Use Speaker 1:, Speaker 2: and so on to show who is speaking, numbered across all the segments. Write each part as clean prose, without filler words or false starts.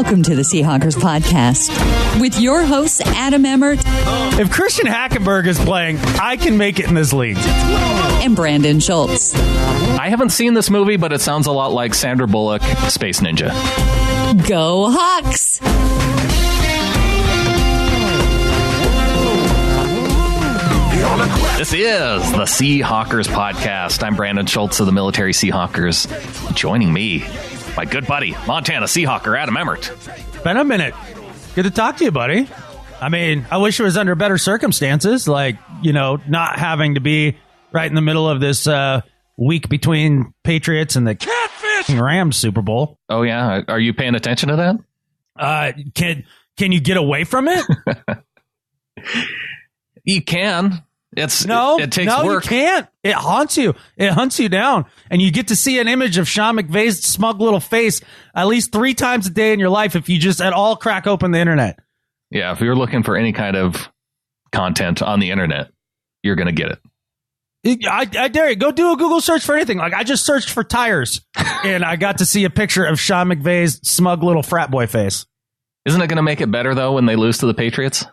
Speaker 1: Welcome to the Seahawkers podcast with your hosts, Adam Emmert.
Speaker 2: If Christian Hackenberg is playing, I can make it in this league.
Speaker 1: And Brandon Schultz.
Speaker 3: I haven't seen this movie, but it sounds a lot like Sandra Bullock, Space Ninja.
Speaker 1: Go Hawks!
Speaker 3: This is the Seahawkers podcast. I'm Brandon Schultz of the Military Seahawkers. Joining me, my good buddy, Montana Seahawker Adam Emmert.
Speaker 2: Been a minute. Good to talk to you, buddy. I mean, I wish it was under better circumstances, like, you know, not having to be right in the middle of this week between Patriots and the Catfish Rams Super Bowl.
Speaker 3: Oh, yeah? Are you paying attention to that?
Speaker 2: Can you get away from it?
Speaker 3: You can. It takes work.
Speaker 2: You can't. It haunts you. It hunts you down. And you get to see an image of Sean McVay's smug little face at least 3 times a day in your life if you just at all crack open the internet.
Speaker 3: Yeah, if you're looking for any kind of content on the internet, you're going to get it.
Speaker 2: I dare you. Go do a Google search for anything. Like, I just searched for tires, and I got to see a picture of Sean McVay's smug little frat boy face.
Speaker 3: Isn't it going to make it better, though, when they lose to the Patriots?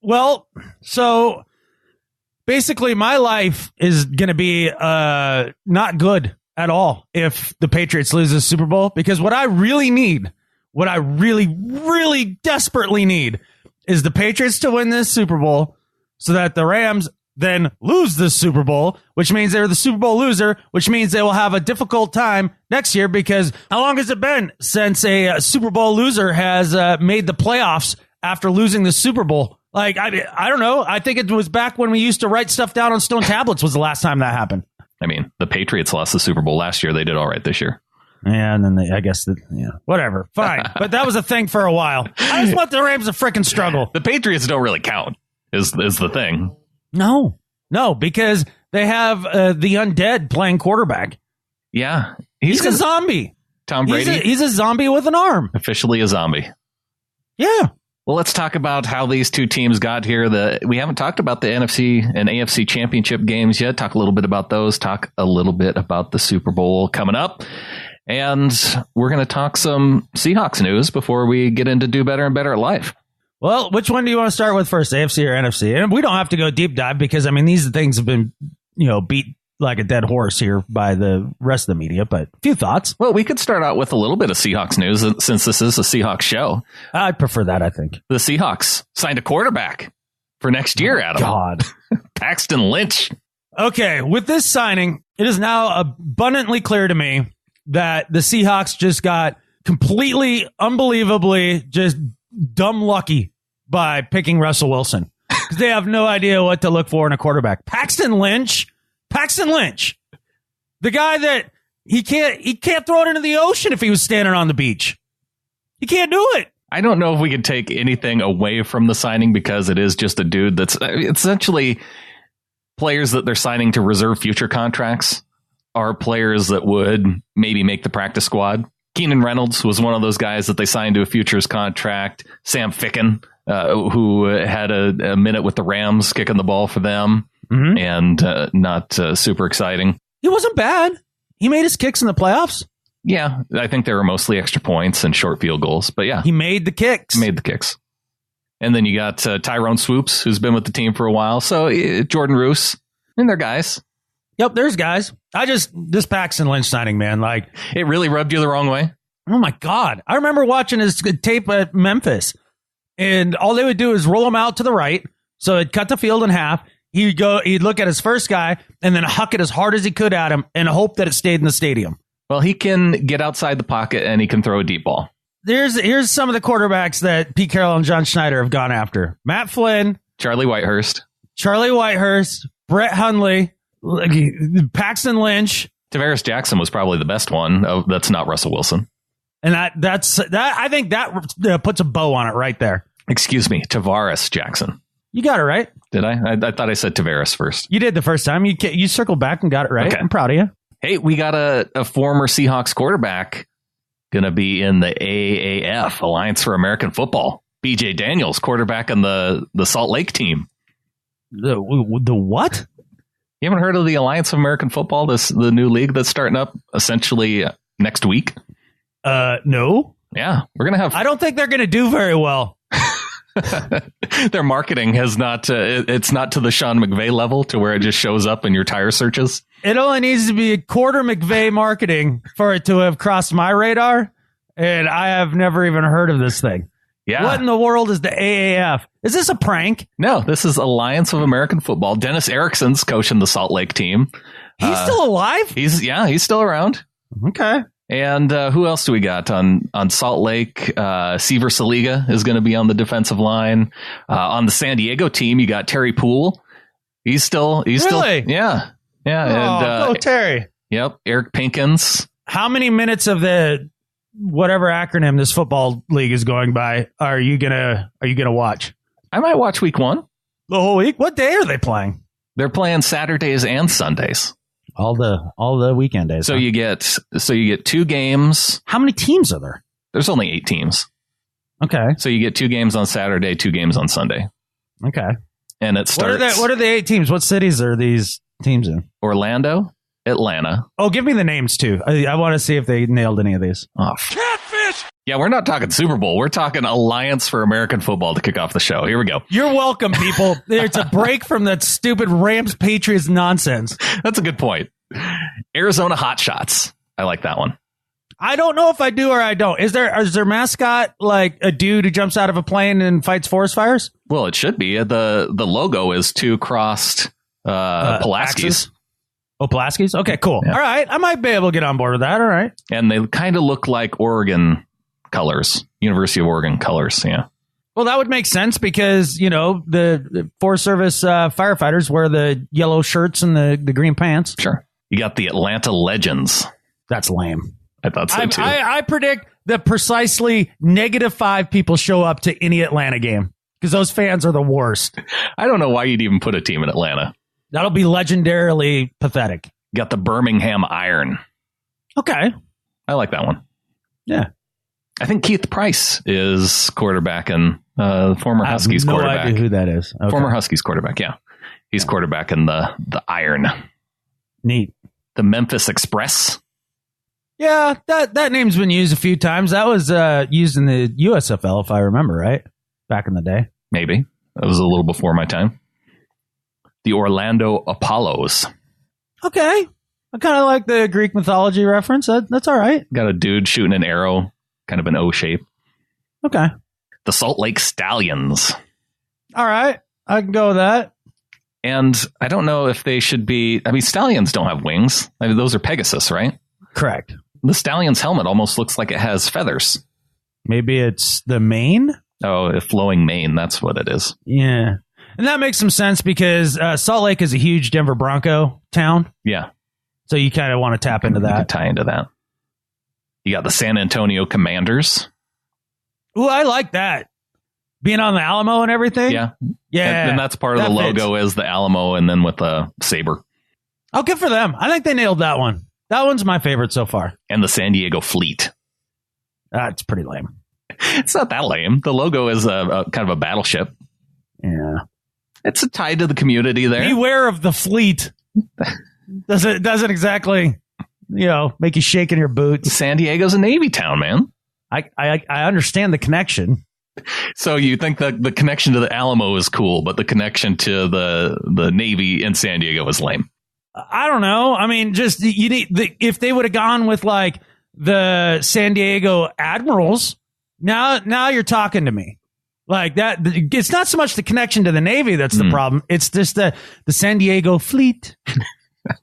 Speaker 2: Well, so basically my life is going to be not good at all if the Patriots lose the Super Bowl, because what I really desperately need is the Patriots to win this Super Bowl so that the Rams then lose the Super Bowl, which means they're the Super Bowl loser, which means they will have a difficult time next year, because how long has it been since a Super Bowl loser has made the playoffs after losing the Super Bowl? Like, I don't know. I think it was back when we used to write stuff down on stone tablets was the last time that happened.
Speaker 3: I mean, the Patriots lost the Super Bowl last year. They did all right this year.
Speaker 2: Yeah, and then whatever. Fine. But that was a thing for a while. I just want the Rams to frickin' struggle.
Speaker 3: The Patriots don't really count, is the thing.
Speaker 2: No, because they have the undead playing quarterback.
Speaker 3: Yeah.
Speaker 2: He's a zombie.
Speaker 3: Tom Brady.
Speaker 2: He's a zombie with an arm.
Speaker 3: Officially a zombie.
Speaker 2: Yeah.
Speaker 3: Well, let's talk about how these two teams got here. We haven't talked about the NFC and AFC Championship games yet. Talk a little bit about those. Talk a little bit about the Super Bowl coming up. And we're going to talk some Seahawks news before we get into Do Better and Better at Life.
Speaker 2: Well, which one do you want to start with first, AFC or NFC? And we don't have to go deep dive because, I mean, these things have been, beat like a dead horse here by the rest of the media, but a few thoughts.
Speaker 3: Well, we could start out with a little bit of Seahawks news since this is a Seahawks show.
Speaker 2: I'd prefer that, I think.
Speaker 3: The Seahawks signed a quarterback for next year, Adam.
Speaker 2: God.
Speaker 3: Paxton Lynch.
Speaker 2: Okay, with this signing, it is now abundantly clear to me that the Seahawks just got completely, unbelievably, just dumb lucky by picking Russell Wilson. Because they have no idea what to look for in a quarterback. Paxton Lynch, the guy that he can't throw it into the ocean if he was standing on the beach. He can't do it.
Speaker 3: I don't know if we could take anything away from the signing, because it is just a dude that's essentially players that they're signing to reserve future contracts are players that would maybe make the practice squad. Keenan Reynolds was one of those guys that they signed to a futures contract. Sam Ficken, who had a minute with the Rams kicking the ball for them. Mm-hmm. And not super exciting.
Speaker 2: He wasn't bad. He made his kicks in the playoffs.
Speaker 3: Yeah, I think they were mostly extra points and short field goals. But yeah,
Speaker 2: he made the kicks.
Speaker 3: And then you got Tyrone Swoops, who's been with the team for a while. So Jordan Roos, and they're guys.
Speaker 2: Yep, there's guys. This Paxton Lynch signing, man, like,
Speaker 3: it really rubbed you the wrong way.
Speaker 2: Oh my God. I remember watching his tape at Memphis, and all they would do is roll him out to the right. So it'd cut the field in half. He'd look at his first guy and then huck it as hard as he could at him and hope that it stayed in the stadium.
Speaker 3: Well, he can get outside the pocket and he can throw a deep ball.
Speaker 2: Here's some of the quarterbacks that Pete Carroll and John Schneider have gone after. Matt Flynn.
Speaker 3: Charlie Whitehurst,
Speaker 2: Brett Hundley, Paxton Lynch.
Speaker 3: Tavares Jackson was probably the best one. That's not Russell Wilson.
Speaker 2: And that's I think that puts a bow on it right there.
Speaker 3: Excuse me, Tavares Jackson.
Speaker 2: You got it right.
Speaker 3: Did I? I thought I said Tavares first.
Speaker 2: You did the first time. You circled back and got it right. Okay. I'm proud of you.
Speaker 3: Hey, we got a former Seahawks quarterback going to be in the AAF, Alliance for American Football. BJ Daniels, quarterback on the Salt Lake team.
Speaker 2: The what?
Speaker 3: You haven't heard of the Alliance of American Football, the new league that's starting up essentially next week?
Speaker 2: No.
Speaker 3: Yeah, we're going to have...
Speaker 2: I don't think they're going to do very well.
Speaker 3: Their marketing has not... it's not to the Sean McVay level to where it just shows up in your tire searches.
Speaker 2: It only needs to be a quarter McVay marketing for it to have crossed my radar, and I have never even heard of this thing.
Speaker 3: Yeah.
Speaker 2: What in the world is the AAF? Is this a prank?
Speaker 3: No, this is Alliance of American Football. Dennis Erickson's coaching the Salt Lake team.
Speaker 2: He's still alive?
Speaker 3: He's still around.
Speaker 2: Okay.
Speaker 3: And who else do we got on Salt Lake? Seaver Saliga is going to be on the defensive line. On the San Diego team, you got Terry Poole. He's still, yeah.
Speaker 2: Oh, and, go Terry.
Speaker 3: Yep. Eric Pinkins.
Speaker 2: How many minutes of the whatever acronym this football league is going by are you gonna watch?
Speaker 3: I might watch week 1.
Speaker 2: The whole week? What day are they playing?
Speaker 3: They're playing Saturdays and Sundays.
Speaker 2: All the weekend days.
Speaker 3: So you get 2 games.
Speaker 2: How many teams are there?
Speaker 3: There's only 8 teams.
Speaker 2: Okay.
Speaker 3: So you get 2 games on Saturday, 2 games on Sunday.
Speaker 2: Okay.
Speaker 3: And it starts.
Speaker 2: What are the 8 teams? What cities are these teams in?
Speaker 3: Orlando, Atlanta.
Speaker 2: Oh, give me the names too. I want to see if they nailed any of these.
Speaker 3: Oh, catfish! Yeah, we're not talking Super Bowl. We're talking Alliance for American Football to kick off the show. Here we go.
Speaker 2: You're welcome, people. It's a break from that stupid Rams Patriots nonsense.
Speaker 3: That's a good point. Arizona Hotshots. I like that one.
Speaker 2: I don't know if I do or I don't. Is their mascot like a dude who jumps out of a plane and fights forest fires?
Speaker 3: Well, it should be. The logo is 2 crossed Pulaski's.
Speaker 2: Oh, Pulaski's? Okay, cool. Yeah. All right. I might be able to get on board with that. All right.
Speaker 3: And they kind of look like Oregon colors, University of Oregon colors. Yeah.
Speaker 2: Well, that would make sense because, the Forest Service firefighters wear the yellow shirts and the green pants.
Speaker 3: Sure. You got the Atlanta Legends.
Speaker 2: That's lame.
Speaker 3: I thought so, too.
Speaker 2: I predict that precisely -5 people show up to any Atlanta game because those fans are the worst.
Speaker 3: I don't know why you'd even put a team in Atlanta.
Speaker 2: That'll be legendarily pathetic.
Speaker 3: You got the Birmingham Iron.
Speaker 2: Okay.
Speaker 3: I like that one.
Speaker 2: Yeah.
Speaker 3: I think Keith Price is quarterbacking former Huskies quarterback.
Speaker 2: I have no idea who that is. Okay.
Speaker 3: Former Huskies quarterback, yeah. He's quarterbacking the Iron.
Speaker 2: Neat.
Speaker 3: The Memphis Express.
Speaker 2: Yeah, that name's been used a few times. That was used in the USFL, if I remember right, back in the day.
Speaker 3: Maybe. That was a little before my time. The Orlando Apollos.
Speaker 2: Okay. I kind of like the Greek mythology reference. That's all right.
Speaker 3: Got a dude shooting an arrow, kind of an O shape.
Speaker 2: Okay.
Speaker 3: The Salt Lake Stallions.
Speaker 2: All right. I can go with that.
Speaker 3: And I don't know if they should be... I mean, stallions don't have wings. I mean, those are Pegasus, right?
Speaker 2: Correct.
Speaker 3: The stallion's helmet almost looks like it has feathers.
Speaker 2: Maybe it's the mane?
Speaker 3: Oh, a flowing mane. That's what it is.
Speaker 2: Yeah. And that makes some sense because Salt Lake is a huge Denver Bronco town.
Speaker 3: Yeah.
Speaker 2: So you kind of want to tap into that.
Speaker 3: Tie into that. You got the San Antonio Commanders.
Speaker 2: Ooh, I like that. Being on the Alamo and everything.
Speaker 3: Yeah.
Speaker 2: Yeah.
Speaker 3: And that's part of the logo is the Alamo and then with a saber.
Speaker 2: Oh, good for them. I think they nailed that one. That one's my favorite so far.
Speaker 3: And the San Diego Fleet.
Speaker 2: That's pretty lame.
Speaker 3: It's not that lame. The logo is a kind of a battleship.
Speaker 2: Yeah.
Speaker 3: It's a tie to the community there.
Speaker 2: Beware of the fleet. Doesn't exactly, make you shake in your boots.
Speaker 3: San Diego's a Navy town, man.
Speaker 2: I understand the connection.
Speaker 3: So you think that the connection to the Alamo is cool, but the connection to the Navy in San Diego is lame.
Speaker 2: I don't know. I mean, just you need if they would have gone with like the San Diego Admirals. Now you're talking to me like that. It's not so much the connection to the Navy that's the problem. It's just the San Diego Fleet.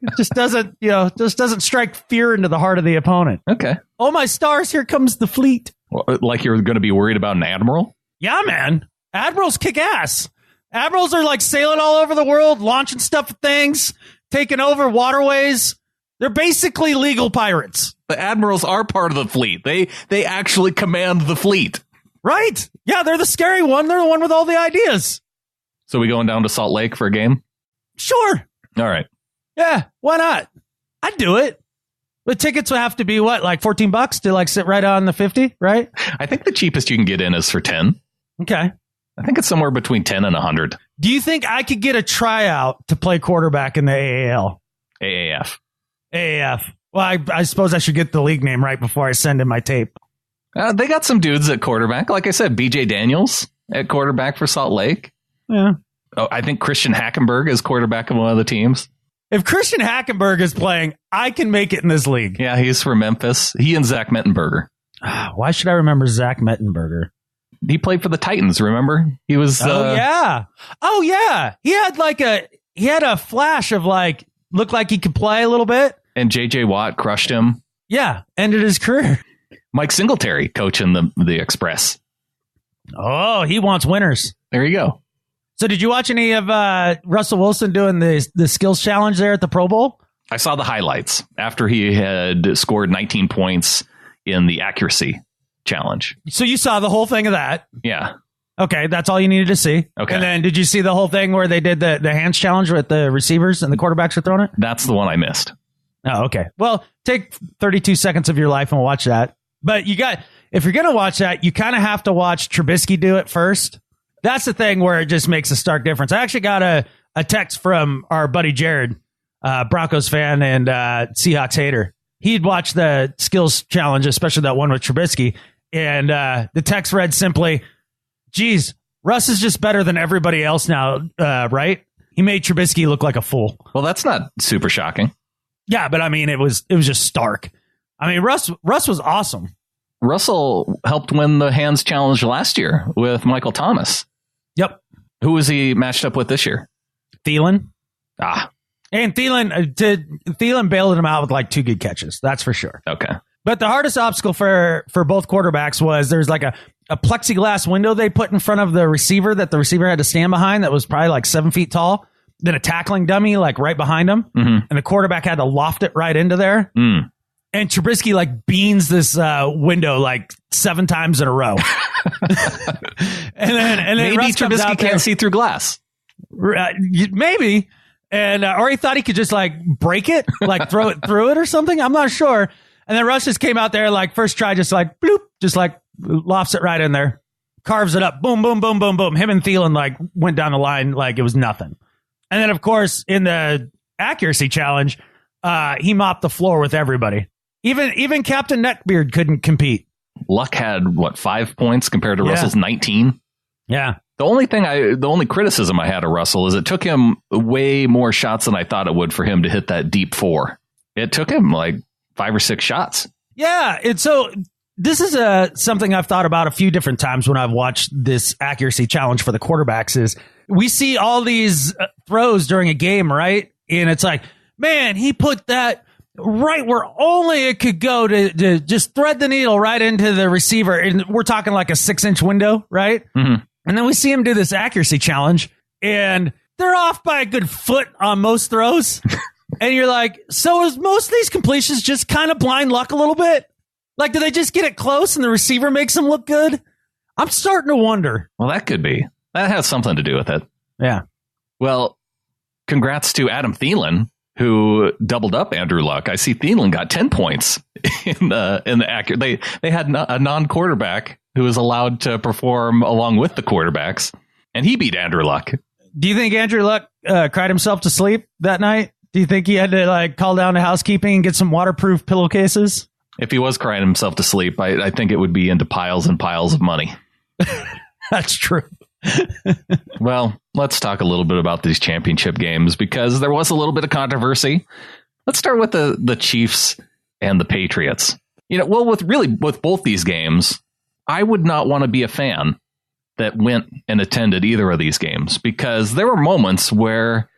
Speaker 2: It just doesn't strike fear into the heart of the opponent.
Speaker 3: Okay.
Speaker 2: Oh my stars! Here comes the fleet.
Speaker 3: Well, like you're going to be worried about an admiral?
Speaker 2: Yeah, man. Admirals kick ass. Admirals are like sailing all over the world, launching stuff at things, taking over waterways. They're basically legal pirates.
Speaker 3: The admirals are part of the fleet. They actually command the fleet.
Speaker 2: Right. Yeah, they're the scary one. They're the one with all the ideas.
Speaker 3: So we going down to Salt Lake for a game?
Speaker 2: Sure.
Speaker 3: All right.
Speaker 2: Yeah, why not? I'd do it. The tickets would have to be what, like $14 to like sit right on the 50, right?
Speaker 3: I think the cheapest you can get in is for 10.
Speaker 2: Okay.
Speaker 3: I think it's somewhere between 10 and 100.
Speaker 2: Do you think I could get a tryout to play quarterback in the AAL?
Speaker 3: AAF.
Speaker 2: AAF. Well, I suppose I should get the league name right before I send in my tape.
Speaker 3: They got some dudes at quarterback. Like I said, BJ Daniels at quarterback for Salt Lake.
Speaker 2: Yeah.
Speaker 3: Oh, I think Christian Hackenberg is quarterback of one of the teams.
Speaker 2: If Christian Hackenberg is playing, I can make it in this league.
Speaker 3: Yeah, he's from Memphis. He and Zach Mettenberger.
Speaker 2: Why should I remember Zach Mettenberger?
Speaker 3: He played for the Titans, remember? He was...
Speaker 2: yeah. He had a flash of looked like he could play a little bit.
Speaker 3: And J.J. Watt crushed him.
Speaker 2: Yeah, ended his career.
Speaker 3: Mike Singletary coaching the Express.
Speaker 2: Oh, he wants winners.
Speaker 3: There you go.
Speaker 2: So did you watch any of Russell Wilson doing the skills challenge there at the Pro Bowl?
Speaker 3: I saw the highlights after he had scored 19 points in the accuracy challenge.
Speaker 2: So you saw the whole thing of that?
Speaker 3: Yeah.
Speaker 2: Okay, that's all you needed to see.
Speaker 3: Okay.
Speaker 2: And then did you see the whole thing where they did the hands challenge with the receivers and the quarterbacks were throwing it?
Speaker 3: That's the one I missed.
Speaker 2: Oh, okay. Well, take 32 seconds of your life and watch that. But if you're going to watch that, you kind of have to watch Trubisky do it first. That's the thing where it just makes a stark difference. I actually got a text from our buddy Jared, Broncos fan and Seahawks hater. He'd watched the skills challenge, especially that one with Trubisky. And the text read simply, geez, Russ is just better than everybody else now, right? He made Trubisky look like a fool.
Speaker 3: Well, that's not super shocking.
Speaker 2: Yeah, but I mean, it was just stark. I mean, Russ was awesome.
Speaker 3: Russell helped win the hands challenge last year with Michael Thomas.
Speaker 2: Yep.
Speaker 3: Who was he matched up with this year?
Speaker 2: Thielen.
Speaker 3: And
Speaker 2: Thielen bailed him out with 2 good catches. That's for sure.
Speaker 3: Okay.
Speaker 2: But the hardest obstacle for both quarterbacks was there's a plexiglass window they put in front of the receiver that the receiver had to stand behind that was probably 7 feet tall. Then a tackling dummy right behind him. Mm-hmm. And the quarterback had to loft it right into there.
Speaker 3: Mm.
Speaker 2: And Trubisky beans this window 7 times in a row. and then
Speaker 3: maybe
Speaker 2: Russ
Speaker 3: Trubisky can't see through glass.
Speaker 2: Maybe. And or he thought he could just break it, throw it through it or something. I'm not sure. And then Russ just came out there first try, just bloop, just lofts it right in there, carves it up, boom, boom, boom, boom, boom. Him and Thielen went down the line like it was nothing. And then of course in the accuracy challenge, he mopped the floor with everybody. Even Captain Neckbeard couldn't compete.
Speaker 3: Luck had 5 points compared to Russell's 19.
Speaker 2: Yeah.
Speaker 3: The only criticism I had of Russell is it took him way more shots than I thought it would for him to hit that deep 4. It took him 5 or 6 shots.
Speaker 2: Yeah. And so this is something I've thought about a few different times when I've watched this accuracy challenge for the quarterbacks is we see all these throws during a game, right? And it's man, he put that right where only it could go to just thread the needle right into the receiver. And we're talking a 6-inch window, right? Mm-hmm. And then we see him do this accuracy challenge and they're off by a good foot on most throws. And you're so is most of these completions just kind of blind luck a little bit? Do they just get it close and the receiver makes them look good? I'm starting to wonder.
Speaker 3: Well, that could be. That has something to do with it.
Speaker 2: Yeah.
Speaker 3: Well, congrats to Adam Thielen, who doubled up Andrew Luck. I see Thielen got 10 points in the accurate. They had a non-quarterback who was allowed to perform along with the quarterbacks, and he beat Andrew Luck.
Speaker 2: Do you think Andrew Luck cried himself to sleep that night? Do you think he had to call down to housekeeping and get some waterproof pillowcases?
Speaker 3: If he was crying himself to sleep, I think it would be into piles and piles of money.
Speaker 2: That's true.
Speaker 3: Well, let's talk a little bit about these championship games because there was a little bit of controversy. Let's start with the Chiefs and the Patriots. With both these games, I would not want to be a fan that went and attended either of these games because there were moments where,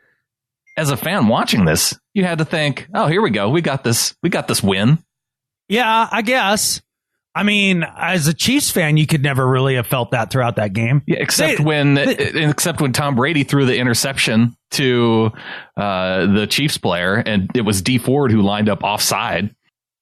Speaker 3: as a fan watching this, you had to think, "Oh, here we go. We got this win."
Speaker 2: Yeah, I guess. I mean, as a Chiefs fan, you could never really have felt that throughout that game.
Speaker 3: Yeah, except when Tom Brady threw the interception to the Chiefs player, and it was Dee Ford who lined up offside.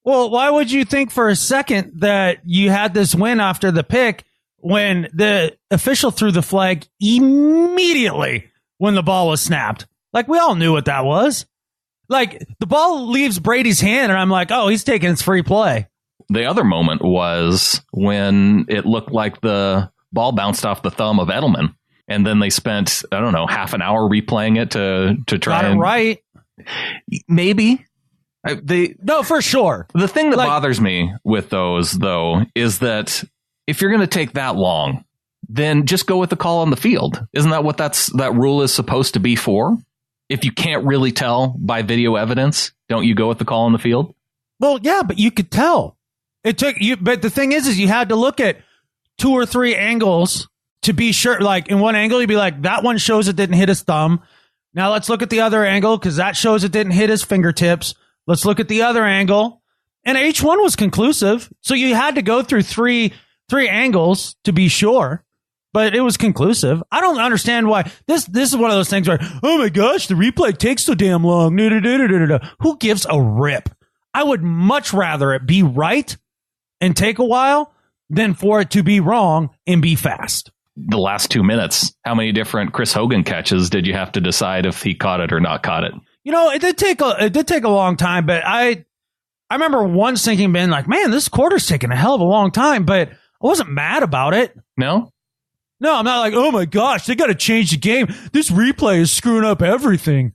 Speaker 2: Well, why would you think for a second that you had this win after the pick when the official threw the flag immediately when the ball was snapped? We all knew what that was. The ball leaves Brady's hand, and I'm oh, he's taking his free play.
Speaker 3: The other moment was when it looked like the ball bounced off the thumb of Edelman, and then they spent, half an hour replaying it to try
Speaker 2: Got it right.
Speaker 3: Maybe,
Speaker 2: No, for sure.
Speaker 3: The thing that bothers me with those, though, is that if you're going to take that long, then just go with the call on the field. Isn't that what that rule is supposed to be for? If you can't really tell by video evidence, don't you go with the call on the field?
Speaker 2: Well, yeah, but you could tell. It took you, but the thing is you had to look at 2 or 3 angles to be sure. Like in one angle, you'd be like, that one shows it didn't hit his thumb. Now let's look at the other angle because that shows it didn't hit his fingertips. Let's look at the other angle, and each one was conclusive. So you had to go through three angles to be sure. But it was conclusive. I don't understand why. This is one of those things where, oh my gosh, the replay takes so damn long. Who gives a rip? I would much rather it be right and take a while than for it to be wrong and be fast.
Speaker 3: The last 2 minutes, how many different Chris Hogan catches did you have to decide if he caught it or not caught it?
Speaker 2: It did take a long time, but I remember once thinking, being like, man, this quarter's taking a hell of a long time, but I wasn't mad about it.
Speaker 3: No?
Speaker 2: No, I'm not like, oh my gosh, they got to change the game. This replay is screwing up everything.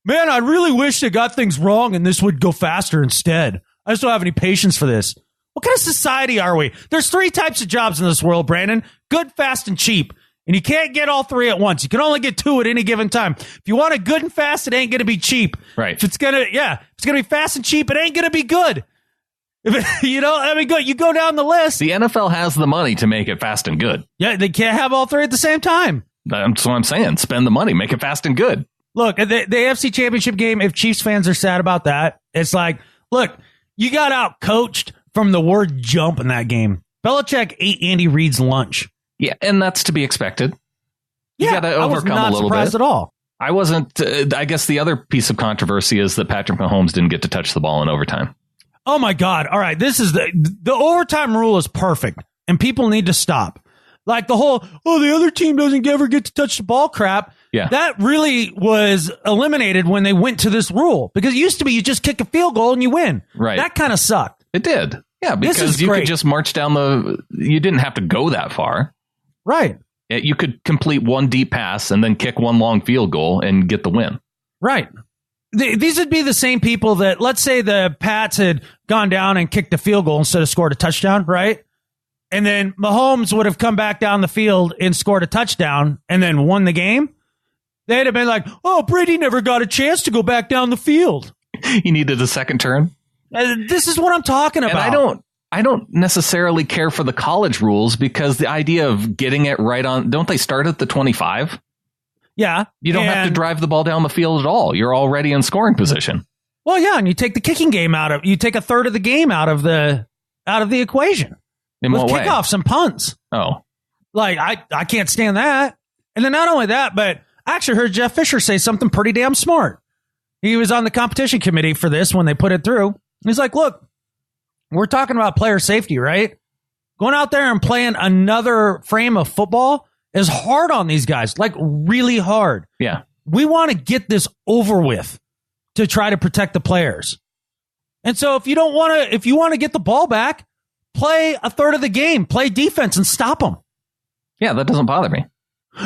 Speaker 2: Man, I really wish they got things wrong and this would go faster instead. I just don't have any patience for this. What kind of society are we? There's 3 types of jobs in this world, Brandon. Good, fast, and cheap. And you can't get all 3 at once. You can only get 2 at any given time. If you want it good and fast, it ain't going to be cheap.
Speaker 3: Right.
Speaker 2: If it's going to be fast and cheap, it ain't going to be good. You go down the list.
Speaker 3: The NFL has the money to make it fast and good.
Speaker 2: Yeah, they can't have all 3 at the same time.
Speaker 3: That's what I'm saying. Spend the money, make it fast and good.
Speaker 2: Look, the AFC Championship game, if Chiefs fans are sad about that, it's like, look, you got out coached from the word jump in that game. Belichick ate Andy Reid's lunch.
Speaker 3: Yeah, and that's to be expected. You got to overcome a little bit. I was not
Speaker 2: surprised at all.
Speaker 3: I wasn't. I guess the other piece of controversy is that Patrick Mahomes didn't get to touch the ball in overtime.
Speaker 2: Oh my God. All right. This is the overtime rule is perfect and people need to stop. Like the whole, the other team doesn't ever get to touch the ball crap.
Speaker 3: Yeah.
Speaker 2: That really was eliminated when they went to this rule because it used to be you just kick a field goal and you win.
Speaker 3: Right.
Speaker 2: That kind of sucked.
Speaker 3: It did. Yeah. Because you could just march down you didn't have to go that far.
Speaker 2: Right.
Speaker 3: You could complete one deep pass and then kick one long field goal and get the win.
Speaker 2: Right. These would be the same people that, let's say the Pats had gone down and kicked a field goal instead of scored a touchdown, right? And then Mahomes would have come back down the field and scored a touchdown and then won the game. They'd have been like, Brady never got a chance to go back down the field.
Speaker 3: He needed a second turn.
Speaker 2: This is what I'm talking about.
Speaker 3: And I don't necessarily care for the college rules because the idea of getting it right on, don't they start at the 25?
Speaker 2: Yeah.
Speaker 3: You don't have to drive the ball down the field at all. You're already in scoring position.
Speaker 2: Well, yeah, and you take the kicking game you take a third of the game out of the equation.
Speaker 3: In what way?
Speaker 2: With kickoffs and punts.
Speaker 3: Oh.
Speaker 2: Like, I can't stand that. And then not only that, but I actually heard Jeff Fisher say something pretty damn smart. He was on the competition committee for this when they put it through. He's like, look, we're talking about player safety, right? Going out there and playing another frame of football is hard on these guys, like really hard.
Speaker 3: Yeah.
Speaker 2: We want to get this over with to try to protect the players. And so if you want to get the ball back, play a third of the game, play defense and stop them.
Speaker 3: Yeah, that doesn't bother me.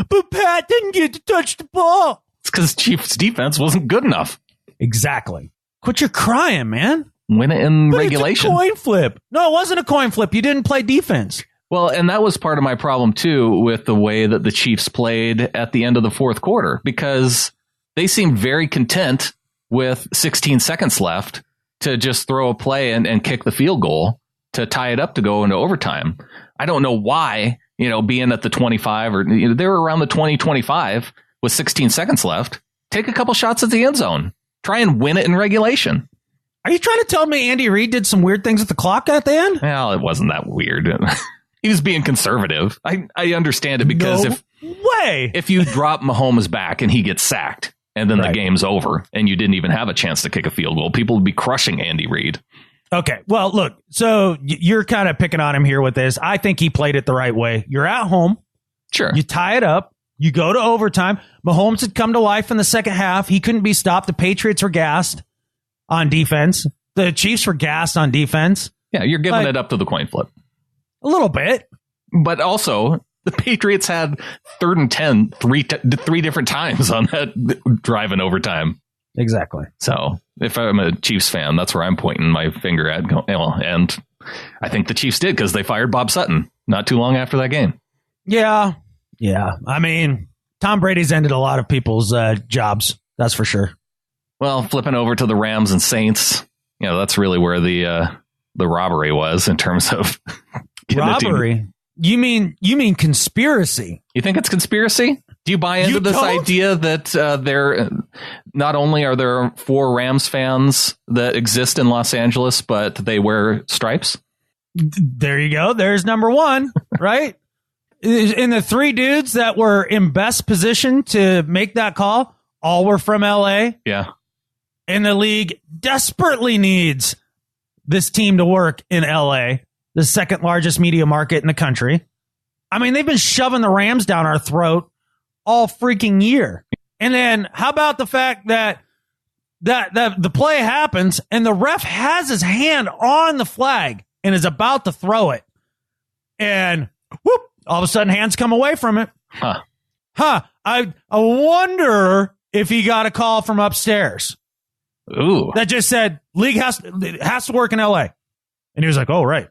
Speaker 2: But Pat didn't get to touch the ball.
Speaker 3: It's because Chiefs defense wasn't good enough.
Speaker 2: Exactly. Quit your crying, man.
Speaker 3: Win it in regulation.
Speaker 2: It's a coin flip. No, it wasn't a coin flip. You didn't play defense.
Speaker 3: Well, and that was part of my problem, too, with the way that the Chiefs played at the end of the fourth quarter, because they seemed very content with 16 seconds left to just throw a play and kick the field goal to tie it up to go into overtime. I don't know why, being at the 25 or they were around the 20-25 with 16 seconds left. Take a couple shots at the end zone. Try and win it in regulation.
Speaker 2: Are you trying to tell me Andy Reid did some weird things at the clock at the end?
Speaker 3: Well, it wasn't that weird. He was being conservative. I understand it because if you drop Mahomes back and he gets sacked and then the game's over and you didn't even have a chance to kick a field goal, people would be crushing Andy Reid.
Speaker 2: Okay, well, look, so you're kind of picking on him here with this. I think he played it the right way. You're at home.
Speaker 3: Sure.
Speaker 2: You tie it up. You go to overtime. Mahomes had come to life in the second half. He couldn't be stopped. The Patriots were gassed on defense. The Chiefs were gassed on defense.
Speaker 3: Yeah, you're giving it up to the coin flip.
Speaker 2: A little bit.
Speaker 3: But also, the Patriots had 3rd and 10 three different times on that drive in overtime.
Speaker 2: Exactly.
Speaker 3: So if I'm a Chiefs fan, that's where I'm pointing my finger at. And I think the Chiefs did because they fired Bob Sutton not too long after that game.
Speaker 2: Yeah. I mean, Tom Brady's ended a lot of people's jobs. That's for sure.
Speaker 3: Well, flipping over to the Rams and Saints, that's really where the robbery was in terms of
Speaker 2: robbery. You mean conspiracy?
Speaker 3: You think it's conspiracy? Do you buy into this idea that there not only are there 4 Rams fans that exist in Los Angeles, but they wear stripes?
Speaker 2: There you go. There's number one, right? And the 3 dudes that were in best position to make that call, all were from L.A.
Speaker 3: Yeah.
Speaker 2: And the league desperately needs this team to work in L.A., the second largest media market in the country. I mean, they've been shoving the Rams down our throat all freaking year. And then how about the fact that the play happens and the ref has his hand on the flag and is about to throw it. And whoop, all of a sudden hands come away from it. I wonder if he got a call from upstairs.
Speaker 3: Ooh.
Speaker 2: That just said league has to work in LA. And he was like, "Oh, right.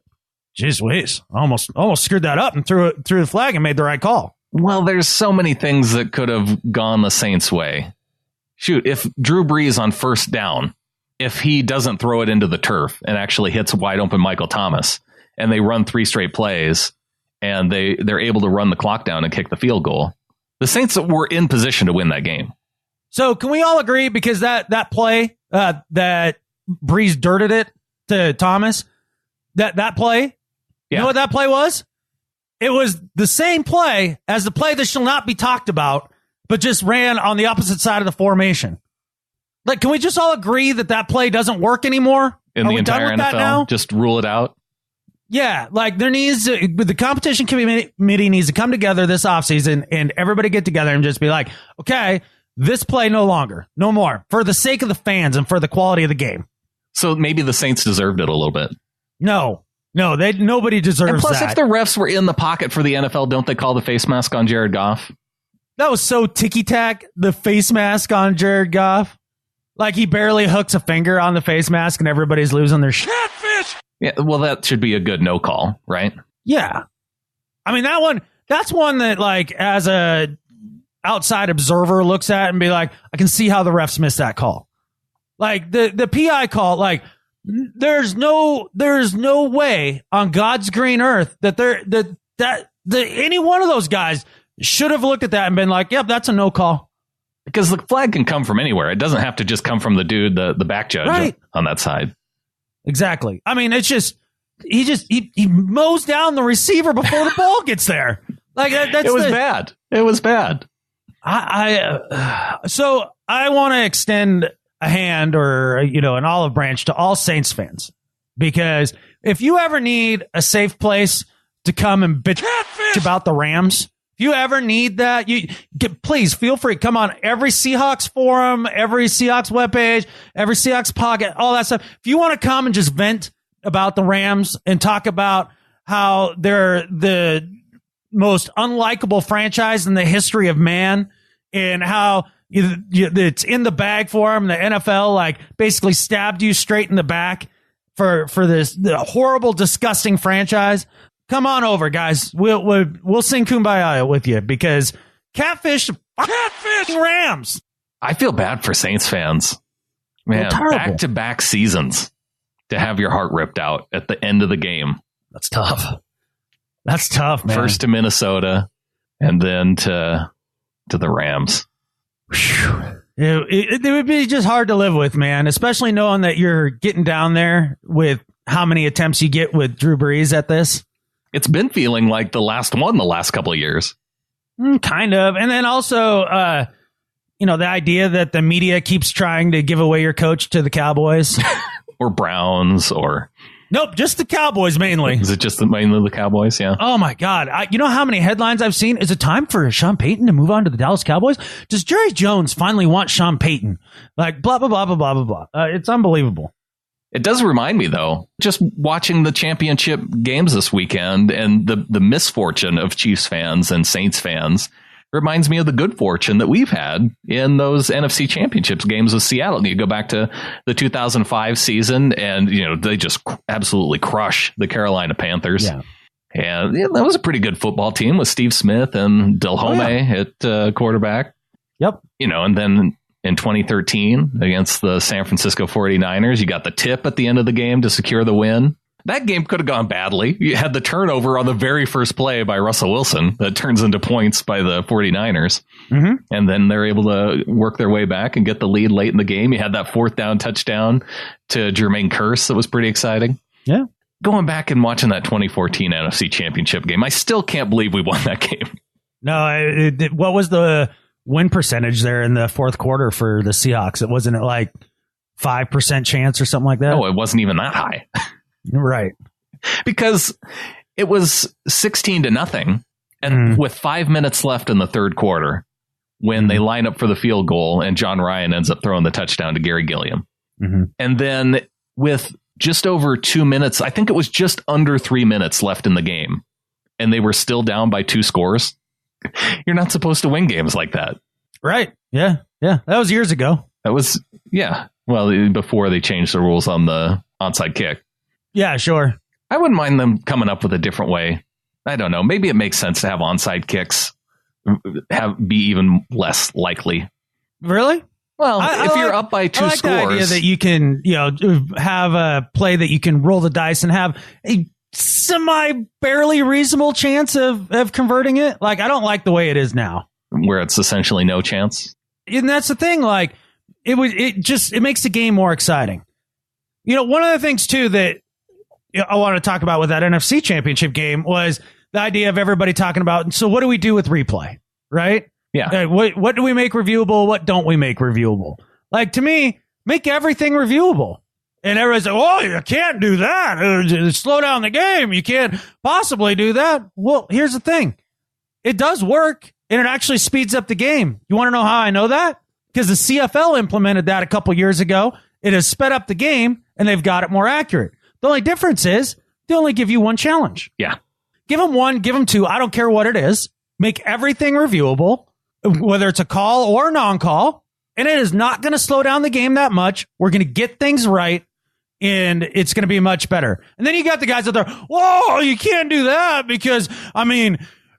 Speaker 2: Jeez Louise. Almost screwed that up and threw the flag and made the right call."
Speaker 3: Well, there's so many things that could have gone the Saints' way. Shoot, if Drew Brees on first down, if he doesn't throw it into the turf and actually hits wide open Michael Thomas, and they run 3 straight plays, and they're able to run the clock down and kick the field goal, the Saints were in position to win that game.
Speaker 2: So can we all agree, because that play that Brees dirted it to Thomas, that play, you know what that play was? It was the same play as the play that shall not be talked about, but just ran on the opposite side of the formation. Like, can we just all agree that play doesn't work anymore?
Speaker 3: In the entire NFL, just rule it out?
Speaker 2: Yeah, like the competition committee needs to come together this offseason and everybody get together and just be like, okay, this play no longer, no more, for the sake of the fans and for the quality of the game.
Speaker 3: So maybe the Saints deserved it a little bit.
Speaker 2: No, nobody deserves that.
Speaker 3: And plus, if the refs were in the pocket for the NFL, don't they call the face mask on Jared Goff?
Speaker 2: That was so ticky-tack, the face mask on Jared Goff. Like, he barely hooks a finger on the face mask and everybody's losing their catfish.
Speaker 3: Yeah, well, that should be a good no call, right?
Speaker 2: Yeah. I mean, that's one that, like, as a outside observer looks at and be like, I can see how the refs missed that call. Like, the PI call, like, there's no way on God's green earth that any one of those guys should have looked at that and been like, yep, that's a no call.
Speaker 3: Because the flag can come from anywhere. It doesn't have to just come from the dude, the back judge on that side. Exactly.
Speaker 2: I mean, it's just he mows down the receiver before the ball gets there. Like
Speaker 3: it was bad. It was bad.
Speaker 2: So I want to extend a hand or an olive branch to all Saints fans, because if you ever need a safe place to come and bitch about the Rams, if you ever need that, please feel free. Come on every Seahawks forum, every Seahawks webpage, every Seahawks pocket, all that stuff. If you want to come and just vent about the Rams and talk about how they're the most unlikable franchise in the history of man and how it's in the bag for them, the NFL like basically stabbed you straight in the back for the horrible, disgusting franchise. Come on over, guys. We'll sing Kumbaya with you, because catfish Rams.
Speaker 3: I feel bad for Saints fans. Man, back-to-back seasons to have your heart ripped out at the end of the game.
Speaker 2: That's tough. That's tough, man.
Speaker 3: First to Minnesota and then to the Rams.
Speaker 2: It would be just hard to live with, man, especially knowing that you're getting down there with how many attempts you get with Drew Brees at this.
Speaker 3: It's been feeling like the last couple of years.
Speaker 2: Kind of. And then also, the idea that the media keeps trying to give away your coach to the Cowboys.
Speaker 3: Or Browns or...
Speaker 2: Nope, just the Cowboys mainly.
Speaker 3: Is it just mainly the Cowboys? Yeah.
Speaker 2: Oh, my God. You know how many headlines I've seen? Is it time for Sean Payton to move on to the Dallas Cowboys? Does Jerry Jones finally want Sean Payton? Like, blah, blah, blah, blah, blah, blah, blah. It's unbelievable.
Speaker 3: It does remind me, though, just watching the championship games this weekend and the misfortune of Chiefs fans and Saints fans reminds me of the good fortune that we've had in those NFC Championships games with Seattle. You go back to the 2005 season, and they just absolutely crush the Carolina Panthers. Yeah. And that was a pretty good football team with Steve Smith and Delhomme at quarterback.
Speaker 2: Yep.
Speaker 3: And then in 2013 against the San Francisco 49ers, you got the tip at the end of the game to secure the win. That game could have gone badly. You had the turnover on the very first play by Russell Wilson that turns into points by the 49ers. Mm-hmm. And then they're able to work their way back and get the lead late in the game. You had that 4th down touchdown to Jermaine Kearse that was pretty exciting.
Speaker 2: Yeah.
Speaker 3: Going back and watching that 2014 NFC Championship game, I still can't believe we won that game.
Speaker 2: No, what was the win percentage there in the fourth quarter for the Seahawks? It wasn't like 5% chance or something like that?
Speaker 3: No, it wasn't even that high.
Speaker 2: Right.
Speaker 3: Because it was 16-0. And with 5 minutes left in the third quarter, when they line up for the field goal and John Ryan ends up throwing the touchdown to Gary Gilliam. Mm-hmm. And then with just over 2 minutes, I think it was just under 3 minutes left in the game, and they were still down by 2 scores. You're not supposed to win games like that.
Speaker 2: Right. Yeah. Yeah. That was years ago.
Speaker 3: That was, yeah. Well, before they changed the rules on the onside kick.
Speaker 2: Yeah, sure.
Speaker 3: I wouldn't mind them coming up with a different way. I don't know. Maybe it makes sense to have onside kicks be even less likely.
Speaker 2: Really?
Speaker 3: Well, if you're up by 2 scores,
Speaker 2: the idea that you can, have a play that you can roll the dice and have a barely reasonable chance of converting it. Like, I don't like the way it is now,
Speaker 3: where it's essentially no chance.
Speaker 2: And that's the thing. Like, it makes the game more exciting. One of the things too that I want to talk about with that NFC Championship game was the idea of everybody talking about, so what do we do with replay, right?
Speaker 3: Yeah.
Speaker 2: What do we make reviewable? What don't we make reviewable? Like, to me, make everything reviewable. And everybody's like, oh, you can't do that. Slow down the game. You can't possibly do that. Well, here's the thing. It does work, and it actually speeds up the game. You want to know how I know that? Because the CFL implemented that a couple years ago. It has sped up the game, and they've got it more accurate. The only difference is they only give you one challenge.
Speaker 3: Yeah.
Speaker 2: Give them 1, give them 2. I don't care what it is. Make everything reviewable, whether it's a call or a non-call. And it is not going to slow down the game that much. We're going to get things right, and it's going to be much better. And then you got the guys out there, whoa, you can't do that because,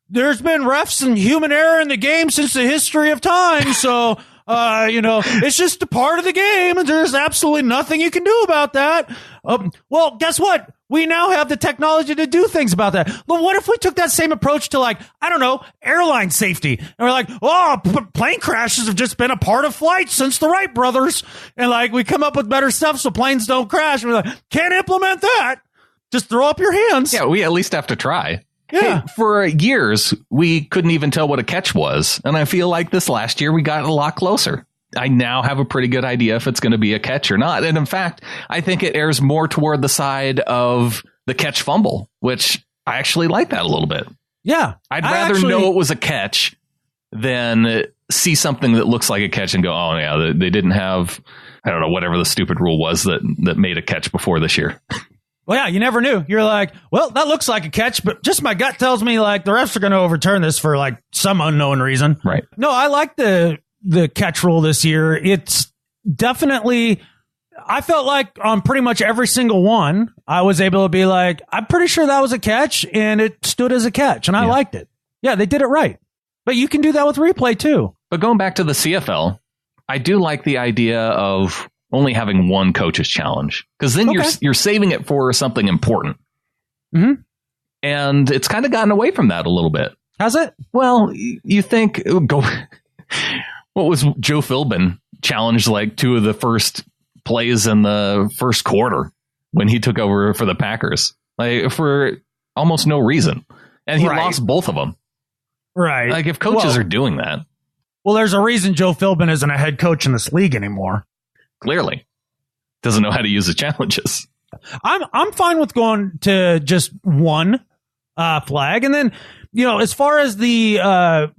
Speaker 2: there's been refs and human error in the game since the history of time. So, it's just a part of the game, and there's absolutely nothing you can do about that. Well, guess what? We now have the technology to do things about that. But what if we took that same approach to, airline safety? And we're like, plane crashes have just been a part of flight since the Wright brothers. And, we come up with better stuff so planes don't crash. And we're like, can't implement that. Just throw up your hands.
Speaker 3: Yeah, we at least have to try.
Speaker 2: Yeah.
Speaker 3: Hey, for years, we couldn't even tell what a catch was. And I feel like this last year, we got a lot closer. I now have a pretty good idea if it's going to be a catch or not. And in fact, I think it errs more toward the side of the catch fumble, which I actually like that a little bit.
Speaker 2: Yeah.
Speaker 3: I'd rather know it was a catch than see something that looks like a catch and go, oh, yeah, they didn't have, I don't know, whatever the stupid rule was that made a catch before this year.
Speaker 2: Well, yeah, you never knew. You're like, well, that looks like a catch, but just my gut tells me the refs are going to overturn this for some unknown reason.
Speaker 3: Right.
Speaker 2: No, I like the catch rule this year. It's definitely, I felt like on pretty much every single one, I was able to be like, I'm pretty sure that was a catch, and it stood as a catch, and I liked it. Yeah, they did it right. But you can do that with replay too.
Speaker 3: But going back to the CFL, I do like the idea of only having one coach's challenge, because then you're saving it for something important.
Speaker 2: Mm-hmm.
Speaker 3: And it's kind of gotten away from that a little bit.
Speaker 2: Has it?
Speaker 3: Well, you think what was Joe Philbin challenged 2 of the first plays in the first quarter when he took over for the Packers, for almost no reason, and he lost both of them.
Speaker 2: Right.
Speaker 3: If coaches are doing that,
Speaker 2: well, there's a reason Joe Philbin isn't a head coach in this league anymore.
Speaker 3: Clearly doesn't know how to use the challenges.
Speaker 2: I'm fine with going to just one flag. And then, as far as the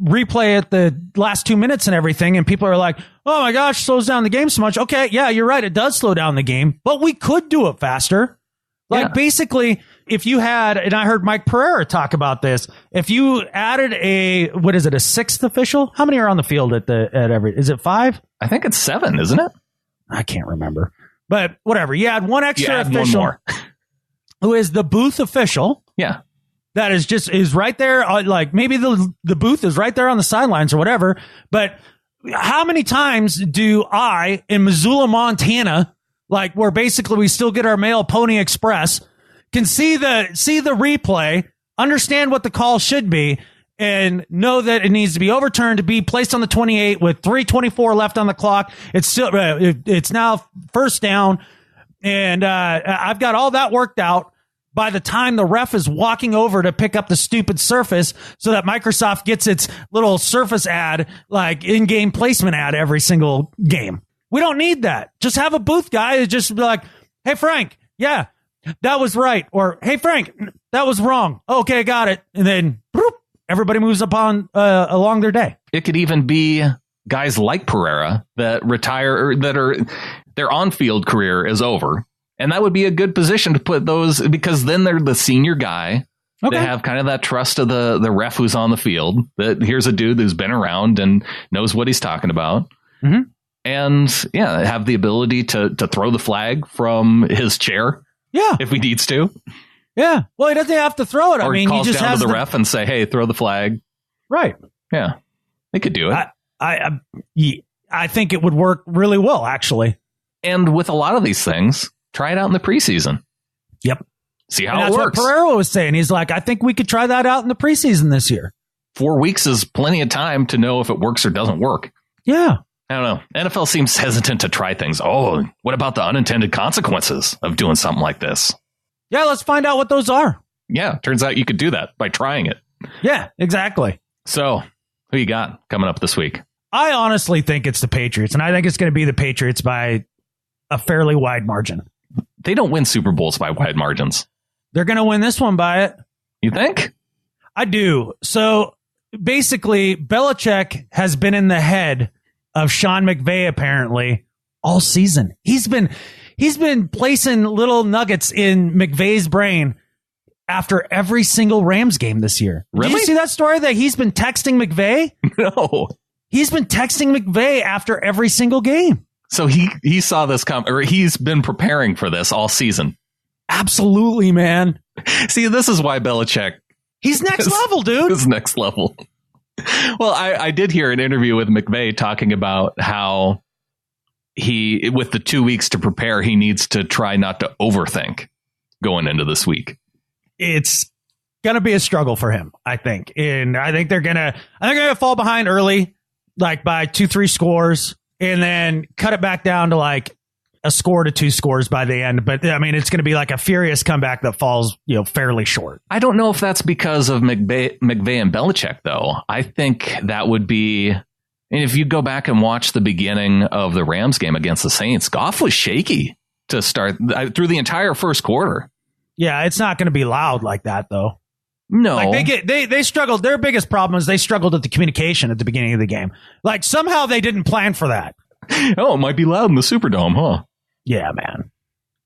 Speaker 2: replay at the last 2 minutes and everything, and people are like, oh my gosh, slows down the game so much. Okay, yeah, you're right. It does slow down the game, but we could do it faster. Basically, if you had, and I heard Mike Pereira talk about this, if you added a sixth official? How many are on the field at every, is it 5?
Speaker 3: I think it's 7, isn't it?
Speaker 2: I can't remember. But whatever. You add one extra official.
Speaker 3: One more.
Speaker 2: Who is the booth official.
Speaker 3: Yeah.
Speaker 2: That is right there. Like maybe the booth is right there on the sidelines or whatever. But how many times do I in Missoula, Montana, like where basically we still get our mail Pony Express, can see the replay, understand what the call should be, and know that it needs to be overturned to be placed on the 28 with 3:24 left on the clock. It's still it's now first down, and I've got all that worked out by the time the ref is walking over to pick up the stupid Surface, so that Microsoft gets its little Surface ad, like in-game placement ad every single game. We don't need that. Just have a booth guy who just be like, "Hey Frank, yeah, that was right," or "Hey Frank, that was wrong." Okay, got it. And then boop, everybody moves upon along their day.
Speaker 3: It could even be guys like Pereira that retire, or that are their on-field career is over. And that would be a good position to put those, because then they're the senior guy. Okay. They have kind of that trust of the ref who's on the field, that here's a dude who's been around and knows what he's talking about. Mm-hmm. And yeah, have the ability to throw the flag from his chair. Yeah. If he needs to.
Speaker 2: Yeah. Well, he doesn't have to throw it.
Speaker 3: Or he calls down to the ref and say, "Hey, throw the flag."
Speaker 2: Right.
Speaker 3: Yeah. They could do it.
Speaker 2: I think it would work really well, actually.
Speaker 3: And with a lot of these things, try it out in the preseason.
Speaker 2: Yep.
Speaker 3: See how
Speaker 2: it works. That's what Pereira was saying. He's like, I think we could try that out in the preseason this year.
Speaker 3: 4 weeks is plenty of time to know if it works or doesn't work.
Speaker 2: Yeah.
Speaker 3: I don't know. NFL seems hesitant to try things. Oh, what about the unintended consequences of doing something like this?
Speaker 2: Yeah, let's find out what those are.
Speaker 3: Yeah, turns out you could do that by trying it.
Speaker 2: Yeah, exactly.
Speaker 3: So, who you got coming up this week?
Speaker 2: I honestly think it's the Patriots, and I think it's going to be the Patriots by a fairly wide margin.
Speaker 3: They don't win Super Bowls by wide margins.
Speaker 2: They're going to win this one by it.
Speaker 3: You think?
Speaker 2: I do. So basically, Belichick has been in the head of Sean McVay apparently all season. He's been placing little nuggets in McVay's brain after every single Rams game this year.
Speaker 3: Really?
Speaker 2: Did you see that story that he's been texting McVay?
Speaker 3: No.
Speaker 2: He's been texting McVay after every single game.
Speaker 3: So he saw this come, or he's been preparing for this all season.
Speaker 2: Absolutely, man.
Speaker 3: See, this is why Belichick.
Speaker 2: He's next level, dude.
Speaker 3: He's next level. Well, I did hear an interview with McVay talking about how he, with the 2 weeks to prepare, he needs to try not to overthink going into this week.
Speaker 2: It's going to be a struggle for him, I think. And I think they're going to fall behind early, like by 2-3 scores, and then cut it back down to like a score to 2 scores by the end. But I mean, it's going to be like a furious comeback that falls, fairly short.
Speaker 3: I don't know if that's because of McVay and Belichick, though. I think that would be, and if you go back and watch the beginning of the Rams game against the Saints, Goff was shaky to start through the entire first quarter.
Speaker 2: Yeah, it's not going to be loud like that, though.
Speaker 3: No,
Speaker 2: like they struggled. Their biggest problem is they struggled at the communication at the beginning of the game. Like somehow they didn't plan for that.
Speaker 3: Oh, it might be loud in the Superdome, huh?
Speaker 2: Yeah, man.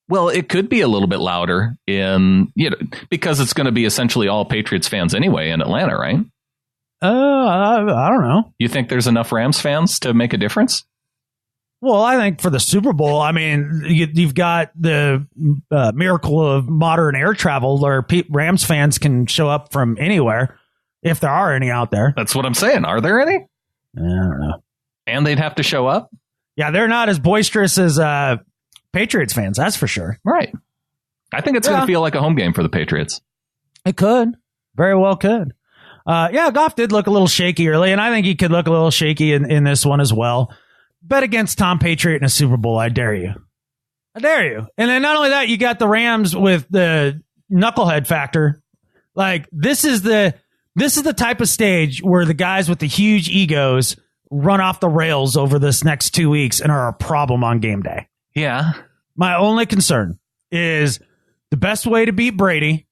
Speaker 3: Well, it could be a little bit louder because it's going to be essentially all Patriots fans anyway in Atlanta, right?
Speaker 2: I don't know.
Speaker 3: You think there's enough Rams fans to make a difference?
Speaker 2: Well, I think for the Super Bowl, I mean, you've got the miracle of modern air travel where Rams fans can show up from anywhere, if there are any out there.
Speaker 3: That's what I'm saying. Are there any?
Speaker 2: I don't know.
Speaker 3: And they'd have to show up?
Speaker 2: Yeah, they're not as boisterous as Patriots fans, that's for sure.
Speaker 3: Right. I think it's going to feel like a home game for the Patriots.
Speaker 2: It could. Very well could. Goff did look a little shaky early, and I think he could look a little shaky in this one as well. Bet against Tom Patriot in a Super Bowl. I dare you. I dare you. And then not only that, you got the Rams with the knucklehead factor. Like this is the type of stage where the guys with the huge egos run off the rails over this next 2 weeks and are a problem on game day.
Speaker 3: Yeah.
Speaker 2: My only concern is the best way to beat Brady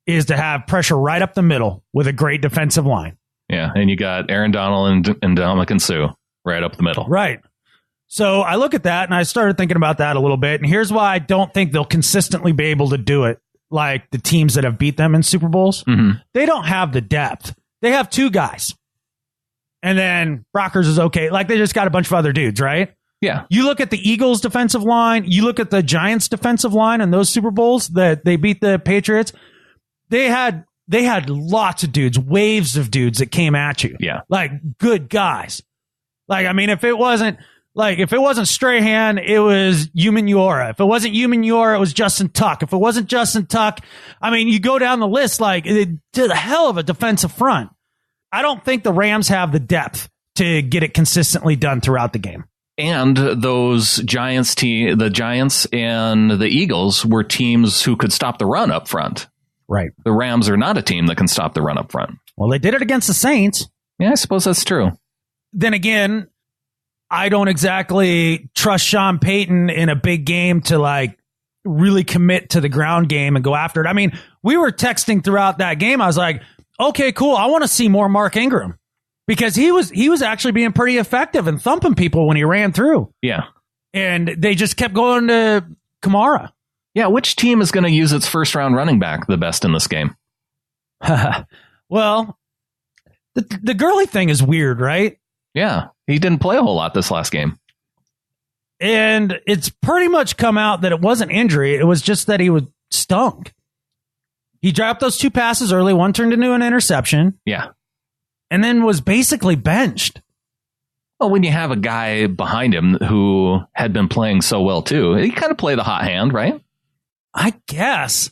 Speaker 2: is to have pressure right up the middle with a great defensive line.
Speaker 3: Yeah. And you got Aaron Donald and Dominican Sue right up the middle.
Speaker 2: Right. So I look at that and I started thinking about that a little bit. And here's why I don't think they'll consistently be able to do it like the teams that have beat them in Super Bowls, they don't have the depth. They have 2 guys. And then Brockers is okay. Like, they just got a bunch of other dudes, right?
Speaker 3: Yeah.
Speaker 2: You look at the Eagles' defensive line. You look at the Giants' defensive line in those Super Bowls that they beat the Patriots. They had lots of dudes, waves of dudes that came at you.
Speaker 3: Yeah.
Speaker 2: Like, good guys. Like, I mean, if it wasn't Strahan, it was Umenyiora. If it wasn't Umenyiora, it was Justin Tuck. If it wasn't Justin Tuck, I mean, you go down the list, like, it did a hell of a defensive front. I don't think the Rams have the depth to get it consistently done throughout the game.
Speaker 3: And those the Giants and the Eagles were teams who could stop the run up front.
Speaker 2: Right.
Speaker 3: The Rams are not a team that can stop the run up front.
Speaker 2: Well, they did it against the Saints.
Speaker 3: Yeah, I suppose that's true.
Speaker 2: Then again, I don't exactly trust Sean Payton in a big game to like really commit to the ground game and go after it. I mean, we were texting throughout that game. I was like, okay, cool. I want to see more Mark Ingram because he was actually being pretty effective and thumping people when he ran through.
Speaker 3: Yeah. And
Speaker 2: they just kept going to Kamara.
Speaker 3: Yeah. Which team is going to use its first round running back the best in this game?
Speaker 2: Well, the Gurley thing is weird, right?
Speaker 3: Yeah. He didn't play a whole lot this last game.
Speaker 2: And it's pretty much come out that it wasn't injury. It was just that he was stunk. He dropped those 2 passes early. One turned into an interception.
Speaker 3: Yeah.
Speaker 2: And then was basically benched.
Speaker 3: Well, when you have a guy behind him who had been playing so well, too, he kind of played the hot hand, right?
Speaker 2: I guess.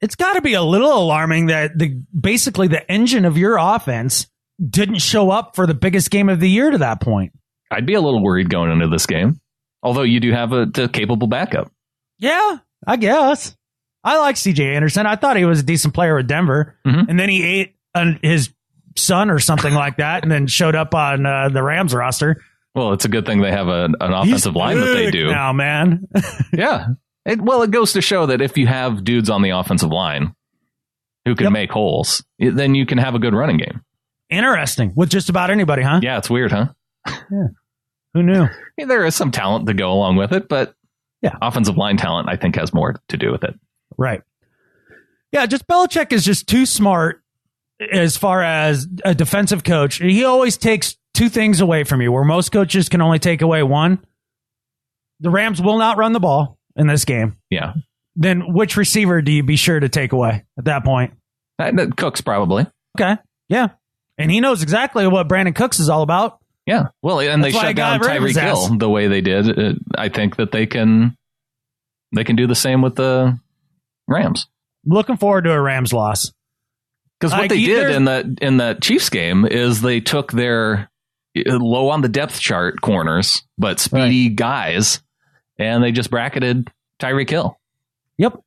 Speaker 2: It's got to be a little alarming that basically the engine of your offense didn't show up for the biggest game of the year to that point.
Speaker 3: I'd be a little worried going into this game, although you do have a capable backup.
Speaker 2: Yeah, I guess. I like CJ Anderson. I thought he was a decent player with Denver, and then he ate his son or something like that, and then showed up on the Rams roster.
Speaker 3: Well, it's a good thing they have an offensive line that they do
Speaker 2: now, man.
Speaker 3: Yeah. It goes to show that if you have dudes on the offensive line who can make holes, then you can have a good running game.
Speaker 2: Interesting. With just about anybody, huh?
Speaker 3: Yeah, it's weird, huh?
Speaker 2: Yeah. Who knew?
Speaker 3: There is some talent to go along with it, but
Speaker 2: yeah,
Speaker 3: offensive line talent, I think, has more to do with it.
Speaker 2: Right. Yeah, just Belichick is just too smart as far as a defensive coach. He always takes 2 things away from you, where most coaches can only take away 1. The Rams will not run the ball in this game.
Speaker 3: Yeah.
Speaker 2: Then which receiver do you be sure to take away at that point?
Speaker 3: Cooks, probably.
Speaker 2: Okay. Yeah. And he knows exactly what Brandon Cooks is all about.
Speaker 3: Yeah. Well, and they shut down Tyreek Hill the way they did. I think that they can do the same with the Rams.
Speaker 2: Looking forward to a Rams loss.
Speaker 3: Because what they did in that Chiefs game is they took their low on the depth chart corners, but speedy guys, and they just bracketed Tyreek Hill.
Speaker 2: Yep.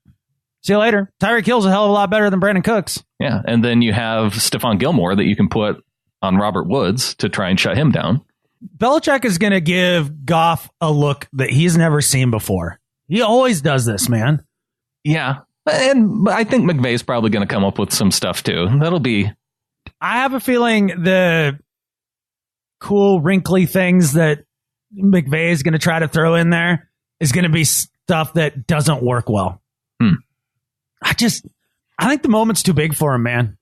Speaker 2: See you later. Tyreek Hill's a hell of a lot better than Brandon Cooks.
Speaker 3: Yeah, and then you have Stephon Gilmore that you can put on Robert Woods to try and shut him down.
Speaker 2: Belichick is going to give Goff a look that he's never seen before. He always does this, man.
Speaker 3: Yeah, and I think McVay's probably going to come up with some stuff, too. That'll be...
Speaker 2: I have a feeling the cool, wrinkly things that McVay is going to try to throw in there is going to be stuff that doesn't work well. I think the moment's too big for him, man.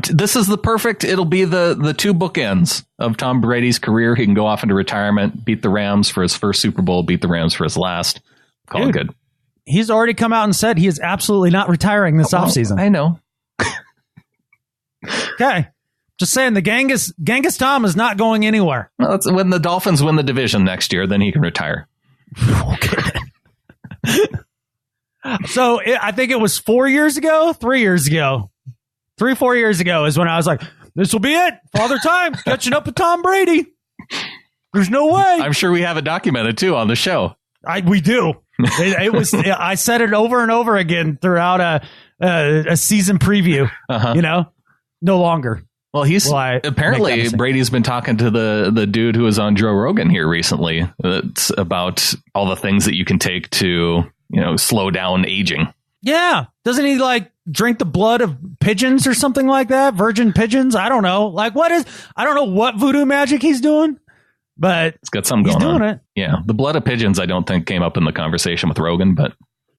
Speaker 3: This is the perfect, it'll be the 2 bookends of Tom Brady's career. He can go off into retirement, beat the Rams for his first Super Bowl, beat the Rams for his last. Call it good.
Speaker 2: He's already come out and said he is absolutely not retiring this offseason.
Speaker 3: I know.
Speaker 2: Okay. Just saying, the Genghis Tom is not going anywhere.
Speaker 3: Well, when the Dolphins win the division next year, then he can retire.
Speaker 2: Okay. So I think it was 4 years ago, 3 years ago, 4 years ago is when I was like, this will be it. Father Time catching up with Tom Brady. There's no way.
Speaker 3: I'm sure we have it documented, too, on the show.
Speaker 2: We do. It was. I said it over and over again throughout a season preview. You know, no longer.
Speaker 3: Well, apparently Brady's been talking to the dude who was on Joe Rogan here recently. It's about all the things that you can take to, slow down aging.
Speaker 2: Yeah. Doesn't he drink the blood of pigeons or something like that? Virgin pigeons? I don't know. I don't know what voodoo magic he's doing, but
Speaker 3: it's got something going on.
Speaker 2: He's doing it.
Speaker 3: Yeah. The blood of pigeons, I don't think came up in the conversation with Rogan, but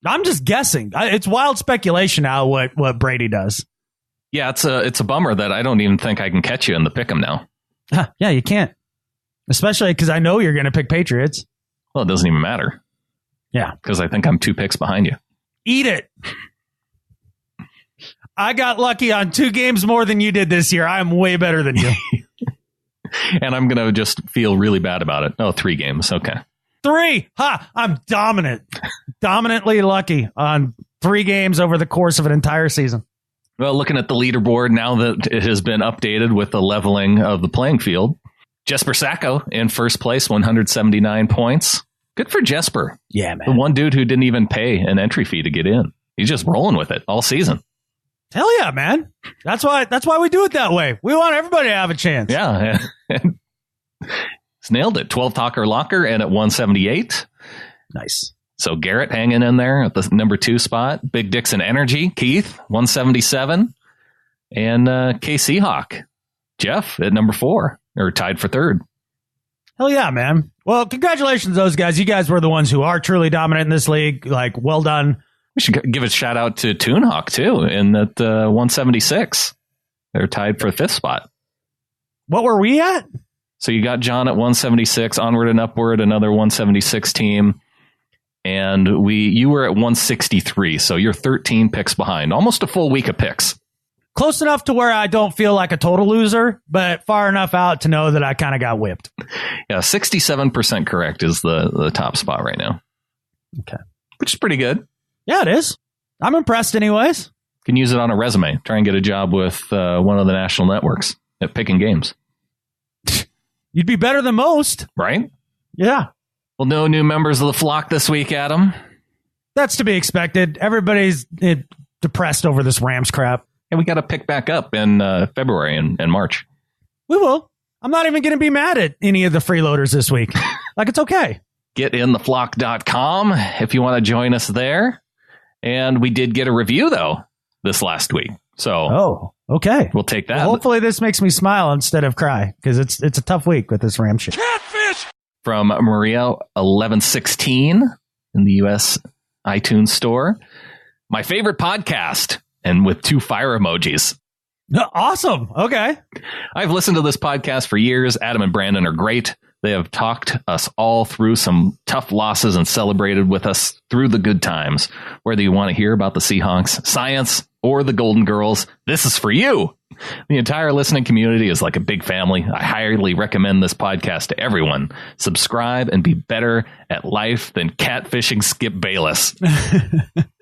Speaker 2: I'm just guessing. It's wild speculation now what Brady does.
Speaker 3: Yeah, it's a bummer that I don't even think I can catch you in the pick'em now.
Speaker 2: Yeah, you can't. Especially because I know you're going to pick Patriots.
Speaker 3: Well, it doesn't even matter.
Speaker 2: Yeah.
Speaker 3: Because I think I'm 2 picks behind you.
Speaker 2: Eat it. I got lucky on 2 games more than you did this year. I'm way better than you.
Speaker 3: And I'm going to just feel really bad about it. Oh, 3 games. Okay.
Speaker 2: 3. I'm dominant. Dominantly lucky on 3 games over the course of an entire season.
Speaker 3: Well, looking at the leaderboard now that it has been updated with the leveling of the playing field, Jesper Sacco in first place, 179 points. Good for Jesper.
Speaker 2: Yeah, man.
Speaker 3: The one dude who didn't even pay an entry fee to get in. He's just rolling with it all season.
Speaker 2: Hell yeah, man. That's why we do it that way. We want everybody to have a chance.
Speaker 3: Yeah. He's nailed it. 12 Talker Locker and at 178.
Speaker 2: Nice.
Speaker 3: So Garrett hanging in there at the number 2 spot. Big Dixon Energy, Keith, 177. And K. Hawk, Jeff at number 4, or tied for 3rd.
Speaker 2: Hell yeah, man. Well, congratulations to those guys. You guys were the ones who are truly dominant in this league. Like, well done.
Speaker 3: We should give a shout out to Toonhawk, too, in that 176. They're tied for 5th spot.
Speaker 2: What were we at?
Speaker 3: So you got John at 176, onward and upward, another 176 team. And you were at 163, so you're 13 picks behind. Almost a full week of picks.
Speaker 2: Close enough to where I don't feel like a total loser, but far enough out to know that I kind of got whipped.
Speaker 3: Yeah, 67% correct is the top spot right now.
Speaker 2: Okay.
Speaker 3: Which is pretty good.
Speaker 2: Yeah, it is. I'm impressed anyways.
Speaker 3: Can use it on a resume. Try and get a job with one of the national networks at picking games.
Speaker 2: You'd be better than most.
Speaker 3: Right?
Speaker 2: Yeah.
Speaker 3: Well, no new members of the flock this week, Adam.
Speaker 2: That's to be expected. Everybody's depressed over this Rams crap.
Speaker 3: And we got to pick back up in February and March.
Speaker 2: We will. I'm not even going to be mad at any of the freeloaders this week. Like, it's okay.
Speaker 3: GetInTheFlock.com if you want to join us there. And we did get a review, though, this last week. So
Speaker 2: okay.
Speaker 3: We'll take that.
Speaker 2: Well, hopefully this makes me smile instead of cry, because it's a tough week with this Ram shit.
Speaker 3: Catfish! From Maria 1116 in the U.S. iTunes store. My favorite podcast, and with 2 fire emojis.
Speaker 2: Awesome. Okay.
Speaker 3: I've listened to this podcast for years. Adam and Brandon are great. They have talked us all through some tough losses and celebrated with us through the good times. Whether you want to hear about the Seahawks, science, or the Golden Girls, this is for you. The entire listening community is like a big family. I highly recommend this podcast to everyone. Subscribe and be better at life than catfishing Skip Bayless.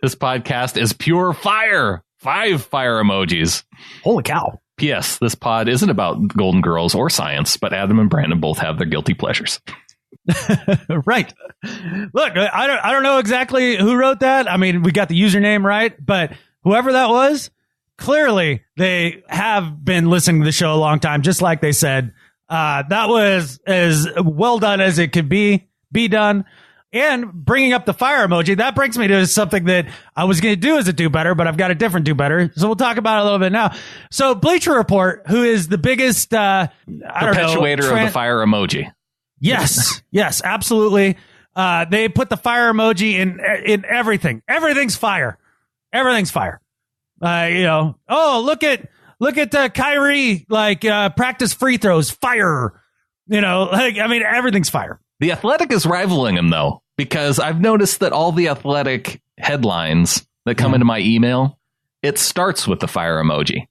Speaker 3: This podcast is pure fire. 5 fire emojis.
Speaker 2: Holy cow.
Speaker 3: P.S. This pod isn't about Golden Girls or science, but Adam and Brandon both have their guilty pleasures.
Speaker 2: Right. Look, I don't know exactly who wrote that. I mean, we got the username right, but whoever that was, clearly they have been listening to the show a long time, just like they said. That was as well done as it could be done. And bringing up the fire emoji, that brings me to something that I was going to do as a do better, but I've got a different do better. So we'll talk about it a little bit now. So Bleacher Report, who is the biggest
Speaker 3: perpetuator of the fire emoji.
Speaker 2: Yes. Yes, absolutely. They put the fire emoji in everything. Everything's fire. Everything's fire. Look at Kyrie, practice free throws, fire. Everything's fire.
Speaker 3: The Athletic is rivaling him, though, because I've noticed that all the Athletic headlines that come into my email, it starts with the fire emoji.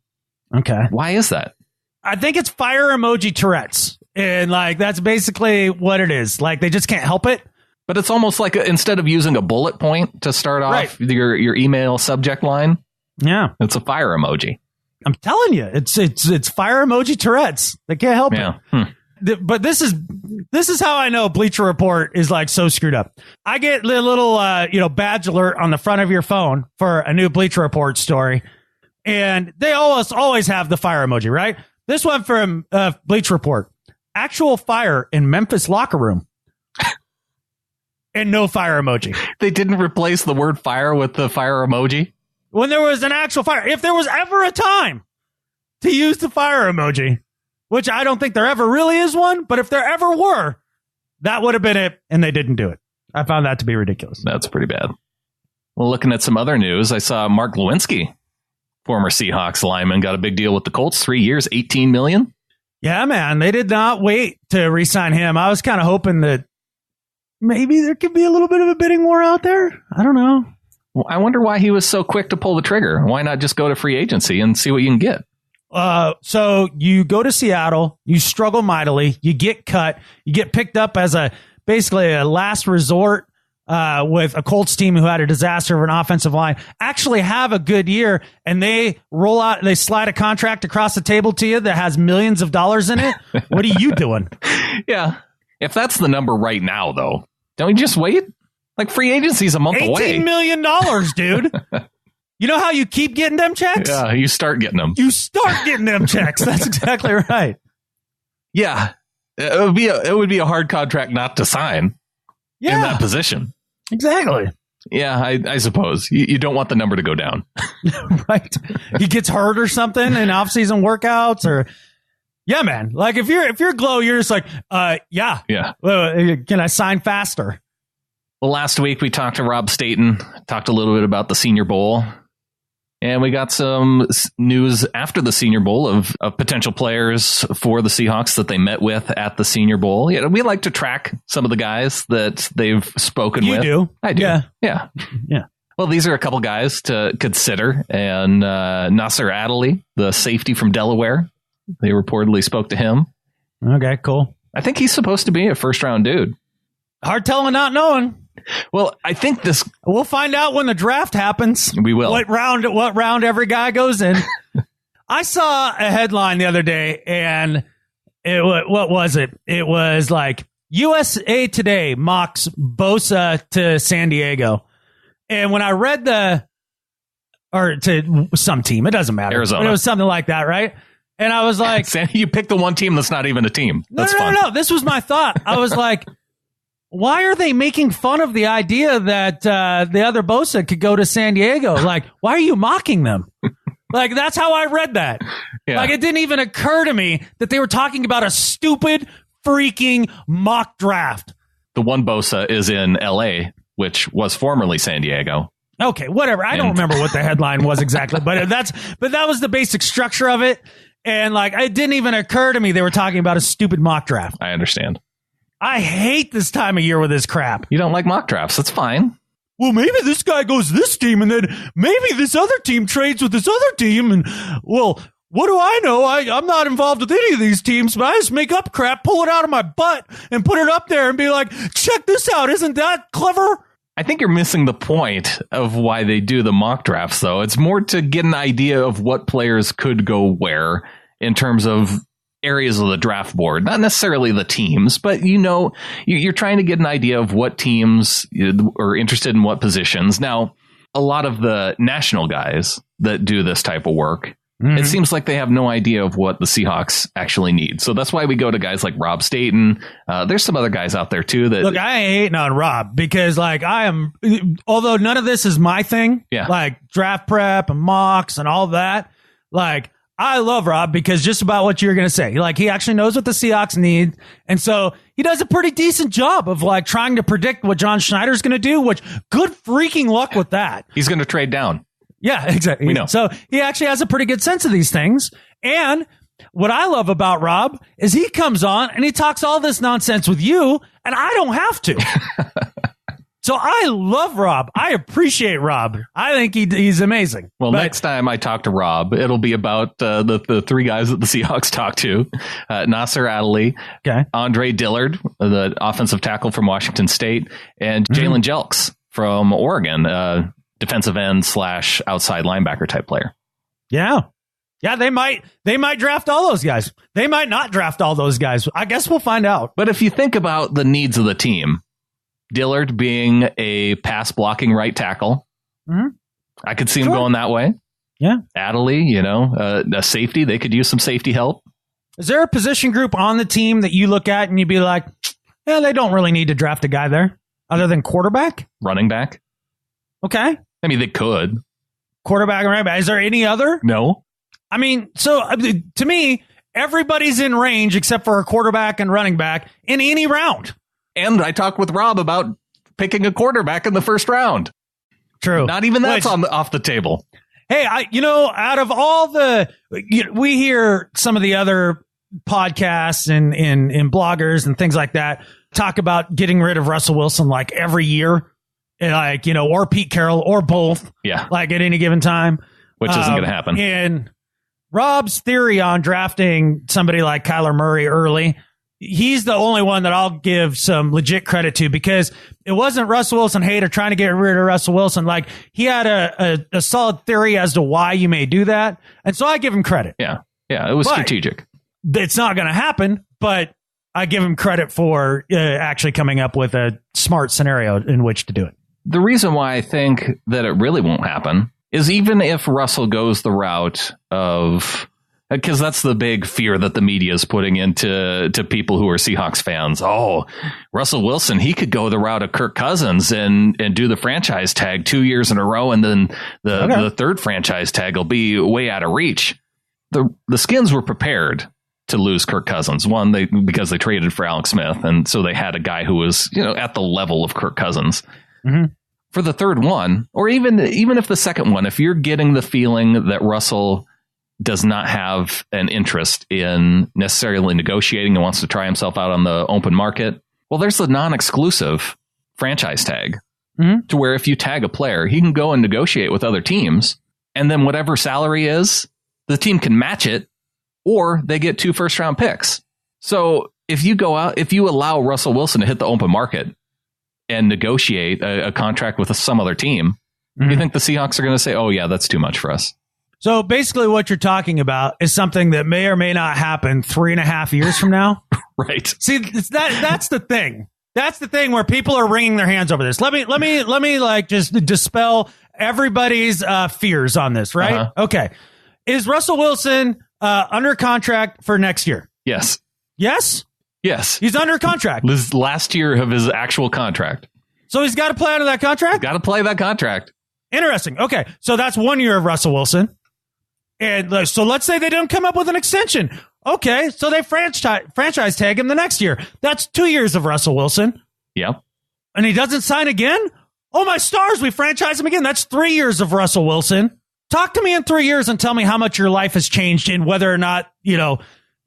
Speaker 2: Okay.
Speaker 3: Why is that?
Speaker 2: I think it's fire emoji Tourette's. And that's basically what it is. They just can't help it.
Speaker 3: But it's almost like instead of using a bullet point to start off your email subject line, it's a fire emoji.
Speaker 2: I'm telling you, it's fire emoji Tourette's. They can't help it. But this is how I know Bleacher Report is so screwed up. I get the little badge alert on the front of your phone for a new Bleacher Report story, and they always have the fire emoji, right? This one from Bleacher Report: actual fire in Memphis locker room, and no fire emoji.
Speaker 3: They didn't replace the word fire with the fire emoji
Speaker 2: when there was an actual fire. If there was ever a time to use the fire emoji, which I don't think there ever really is one, but if there ever were, that would have been it, and they didn't do it. I found that to be ridiculous.
Speaker 3: That's pretty bad. Well, looking at some other news, I saw Mark Lewinsky, former Seahawks lineman, got a big deal with the Colts. 3 years, $18 million.
Speaker 2: Yeah, man. They did not wait to re-sign him. I was kind of hoping that maybe there could be a little bit of a bidding war out there. I don't know.
Speaker 3: Well, I wonder why he was so quick to pull the trigger. Why not just go to free agency and see what you can get?
Speaker 2: So you go to Seattle, you struggle mightily, you get cut, you get picked up as basically a last resort with a Colts team who had a disaster of an offensive line, actually have a good year, and they slide a contract across the table to you that has millions of dollars in it. What are you doing?
Speaker 3: Yeah. If that's the number right now, though, don't you just wait? Like, free agency's a month away.
Speaker 2: $18 million, dude. You know how you keep getting them checks?
Speaker 3: Yeah, you start getting them.
Speaker 2: You start getting them checks. That's exactly right.
Speaker 3: Yeah. It would be a hard contract not to sign in that position.
Speaker 2: Exactly.
Speaker 3: Yeah, I suppose. You don't want the number to go down.
Speaker 2: Right. He gets hurt or something in off-season workouts or... Yeah, man. Like, if you're Glow, you're just like, yeah. Can I sign faster?
Speaker 3: Well, last week we talked to Rob Staten, talked a little bit about the Senior Bowl, and we got some news after the Senior Bowl of potential players for the Seahawks that they met with at the Senior Bowl. Yeah, we like to track some of the guys that they've spoken with.
Speaker 2: You do?
Speaker 3: I do.
Speaker 2: Yeah.
Speaker 3: Well, these are a couple guys to consider, and Nasser Adderley, the safety from Delaware. They reportedly spoke to him.
Speaker 2: Okay, cool.
Speaker 3: I think he's supposed to be a first-round dude.
Speaker 2: Hard telling, not knowing.
Speaker 3: Well, I think this...
Speaker 2: We'll find out when the draft happens.
Speaker 3: We will.
Speaker 2: What round every guy goes in. I saw a headline the other day, and what was it? It was like, USA Today mocks Bosa to San Diego. And when I read to some team, it doesn't matter.
Speaker 3: Arizona.
Speaker 2: It was something like that, right? And I was like...
Speaker 3: You picked the one team that's not even a team. That's fun.
Speaker 2: No. This was my thought. I was like, why are they making fun of the idea that the other Bosa could go to San Diego? Like, why are you mocking them? Like, that's how I read that.
Speaker 3: Yeah.
Speaker 2: Like, it didn't even occur to me that they were talking about a stupid freaking mock draft.
Speaker 3: The one Bosa is in L.A., which was formerly San Diego.
Speaker 2: Okay, whatever. I don't remember what the headline was exactly, but that was the basic structure of it. And like, it didn't even occur to me they were talking about a stupid mock draft.
Speaker 3: I understand.
Speaker 2: I hate this time of year with this crap.
Speaker 3: You don't like mock drafts. That's fine.
Speaker 2: Well, maybe this guy goes to this team, and then maybe this other team trades with this other team. And, well, what do I know? I'm not involved with any of these teams, but I just make up crap, pull it out of my butt, and put it up there and be like, check this out. Isn't that clever?
Speaker 3: I think you're missing the point of why they do the mock drafts, though. It's more to get an idea of what players could go where in terms of areas of the draft board, not necessarily the teams, but you're trying to get an idea of what teams are interested in what positions. Now, a lot of the national guys that do this type of work, it seems like they have no idea of what the Seahawks actually need. So that's why we go to guys like Rob Staten. There's some other guys out there too that...
Speaker 2: Look, I ain't hating on Rob because like although none of this is my thing, like draft prep and mocks and all that, like I love Rob because just about what you're going to say, like he actually knows what the Seahawks need. And so he does a pretty decent job of like trying to predict what John Schneider's going to do, which good freaking luck with that.
Speaker 3: He's going to trade down.
Speaker 2: Yeah, exactly.
Speaker 3: We know.
Speaker 2: So he actually has a pretty good sense of these things. And what I love about Rob is he comes on and he talks all this nonsense with you, and I don't have to. So I love Rob. I appreciate Rob. I think he's amazing.
Speaker 3: Well, next time I talk to Rob, it'll be about the three guys that the Seahawks talk to. Nasser Adderley, Andre Dillard, the offensive tackle from Washington State, and Jalen Jelks from Oregon, defensive end / outside linebacker type player.
Speaker 2: Yeah. They might draft all those guys. They might not draft all those guys. I guess we'll find out.
Speaker 3: But if you think about the needs of the team, Dillard being a pass blocking right tackle, I could see him going that way.
Speaker 2: Yeah.
Speaker 3: Adderley, a safety. They could use some safety help.
Speaker 2: Is there a position group on the team that you look at and you'd be like, yeah, they don't really need to draft a guy there other than quarterback?
Speaker 3: Running back.
Speaker 2: Okay.
Speaker 3: I mean, they could.
Speaker 2: Quarterback and running back. Is there any other?
Speaker 3: No.
Speaker 2: I mean, so to me, everybody's in range except for a quarterback and running back in any round.
Speaker 3: And I talked with Rob about picking a quarterback in the first round.
Speaker 2: True.
Speaker 3: Not even that's off the table.
Speaker 2: Hey, out of all we hear some of the other podcasts and bloggers and things like that talk about getting rid of Russell Wilson like every year, or Pete Carroll or both.
Speaker 3: Yeah.
Speaker 2: Like at any given time.
Speaker 3: Which isn't going to happen.
Speaker 2: And Rob's theory on drafting somebody like Kyler Murray early, he's the only one that I'll give some legit credit to, because it wasn't Russell Wilson hater trying to get rid of Russell Wilson. Like, he had a solid theory as to why you may do that. And so I give him credit.
Speaker 3: Yeah. Yeah. It was strategic.
Speaker 2: It's not going to happen, but I give him credit for actually coming up with a smart scenario in which to do it.
Speaker 3: The reason why I think that it really won't happen is even if Russell goes the route of, because that's the big fear that the media is putting into people who are Seahawks fans. Oh, Russell Wilson, he could go the route of Kirk Cousins and do the franchise tag 2 years in a row, and then the third franchise tag will be way out of reach. The Skins were prepared to lose Kirk Cousins. One, because they traded for Alex Smith, and so they had a guy who was at the level of Kirk Cousins. Mm-hmm. For the third one, or even if the second one, if you're getting the feeling that Russell does not have an interest in necessarily negotiating and wants to try himself out on the open market, well, there's the non-exclusive franchise tag, to where if you tag a player, he can go and negotiate with other teams, and then whatever salary is, the team can match it, or they get 2 first-round picks. So if you allow Russell Wilson to hit the open market and negotiate a contract with some other team, you think the Seahawks are going to say, oh, yeah, that's too much for us?
Speaker 2: So basically what you're talking about is something that may or may not happen 3.5 years from now.
Speaker 3: Right.
Speaker 2: See, that's the thing. That's the thing where people are wringing their hands over this. Let me like just dispel everybody's fears on this, right?
Speaker 3: Uh-huh.
Speaker 2: Okay. Is Russell Wilson under contract for next year?
Speaker 3: Yes.
Speaker 2: Yes?
Speaker 3: Yes.
Speaker 2: He's under contract.
Speaker 3: This last year of his actual contract.
Speaker 2: So he's got to play out of that contract?
Speaker 3: Got to play that contract.
Speaker 2: Interesting. Okay. So that's 1 year of Russell Wilson. And so let's say they don't come up with an extension. Okay. So they franchise tag him the next year. That's 2 years of Russell Wilson.
Speaker 3: Yep.
Speaker 2: And he doesn't sign again? Oh, my stars. We franchise him again. That's 3 years of Russell Wilson. Talk to me in 3 years and tell me how much your life has changed and whether or not,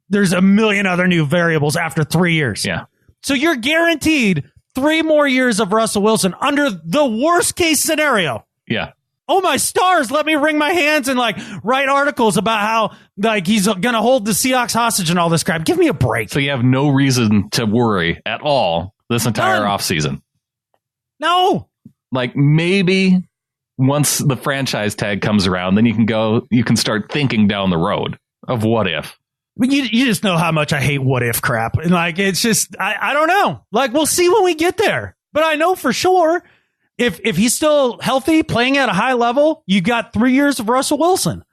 Speaker 2: there's a million other new variables after 3 years.
Speaker 3: Yeah.
Speaker 2: So you're guaranteed 3 more years of Russell Wilson under the worst case scenario.
Speaker 3: Yeah.
Speaker 2: Oh, my stars. Let me wring my hands and write articles about how he's going to hold the Seahawks hostage and all this crap. Give me a break.
Speaker 3: So you have no reason to worry at all this entire offseason.
Speaker 2: No.
Speaker 3: Maybe once the franchise tag comes around, then you can start thinking down the road of what if.
Speaker 2: But you just know how much I hate what if crap. And it's just, I don't know. We'll see when we get there. But I know for sure if he's still healthy, playing at a high level, you got 3 years of Russell Wilson.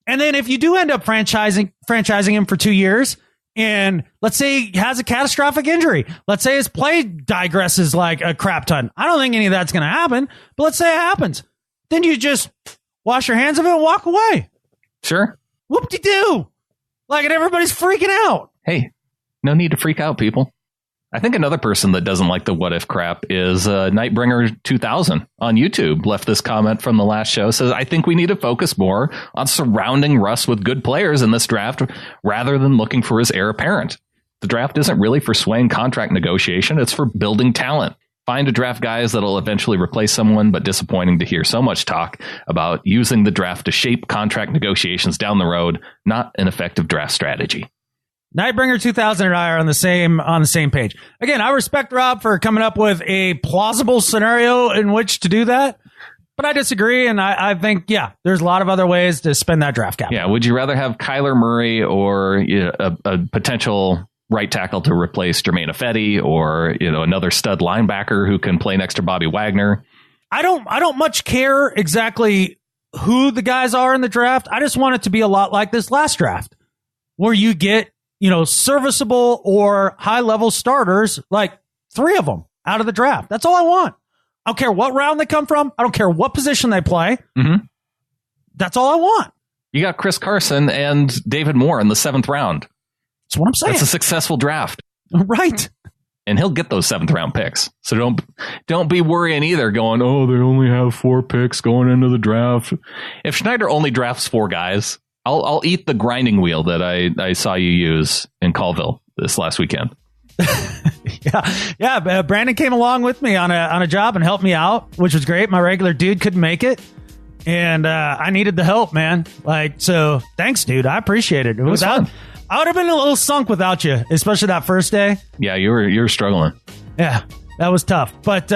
Speaker 2: And then if you do end up franchising him for 2 years, and let's say he has a catastrophic injury, let's say his play digresses like a crap ton. I don't think any of that's going to happen, but let's say it happens. Then you just wash your hands of it and walk away.
Speaker 3: Sure.
Speaker 2: Whoop-de-doo. And everybody's freaking out.
Speaker 3: Hey, no need to freak out, people. I think another person that doesn't like the what if crap is Nightbringer 2000 on YouTube. Left this comment from the last show. Says, I think we need to focus more on surrounding Russ with good players in this draft rather than looking for his heir apparent. The draft isn't really for swaying contract negotiation. It's for building talent. Find to draft guys that'll eventually replace someone, but disappointing to hear so much talk about using the draft to shape contract negotiations down the road. Not an effective draft strategy.
Speaker 2: Nightbringer 2000 and I are on the same page. Again, I respect Rob for coming up with a plausible scenario in which to do that, but I disagree, and I think, there's a lot of other ways to spend that draft cap.
Speaker 3: Yeah, would you rather have Kyler Murray or a potential right tackle to replace Jermaine Ifedi, or another stud linebacker who can play next to Bobby Wagner?
Speaker 2: I don't much care exactly who the guys are in the draft. I just want it to be a lot like this last draft, where you get serviceable or high-level starters, 3 of them out of the draft. That's all I want. I don't care what round they come from. I don't care what position they play. Mm-hmm. That's all I want.
Speaker 3: You got Chris Carson and David Moore in the 7th round.
Speaker 2: That's what I'm saying.
Speaker 3: That's a successful draft.
Speaker 2: Right.
Speaker 3: and he'll get those 7th round picks. So don't be worrying either going, oh, they only have 4 picks going into the draft. If Schneider only drafts 4 guys, I'll eat the grinding wheel that I saw you use in Colville this last weekend.
Speaker 2: Yeah. Brandon came along with me on a job and helped me out, which was great. My regular dude couldn't make it, and I needed the help, man. So thanks, dude. I appreciate it.
Speaker 3: It was fun.
Speaker 2: I would have been a little sunk without you, especially that first day.
Speaker 3: Yeah, you were struggling.
Speaker 2: Yeah, that was tough. But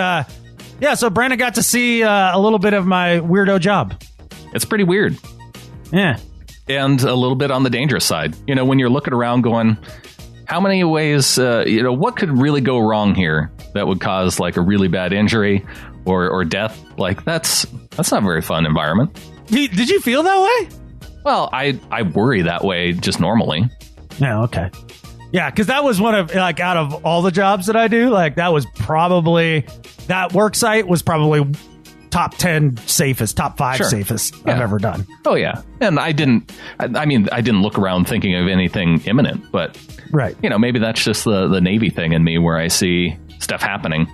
Speaker 2: so Brandon got to see a little bit of my weirdo job.
Speaker 3: It's pretty weird.
Speaker 2: Yeah.
Speaker 3: And a little bit on the dangerous side. When you're looking around going, how many ways, what could really go wrong here that would cause like a really bad injury or death? Like that's not a very fun environment.
Speaker 2: Did you feel that way?
Speaker 3: Well, I worry that way just normally.
Speaker 2: Yeah, okay. Yeah, because that was one of, like, out of all the jobs that I do, like, that was probably, that work site was probably top 10 safest, top 5 safest I've ever done.
Speaker 3: Oh, yeah. And I didn't look around thinking of anything imminent, but,
Speaker 2: right.
Speaker 3: Maybe that's just the Navy thing in me where I see stuff happening.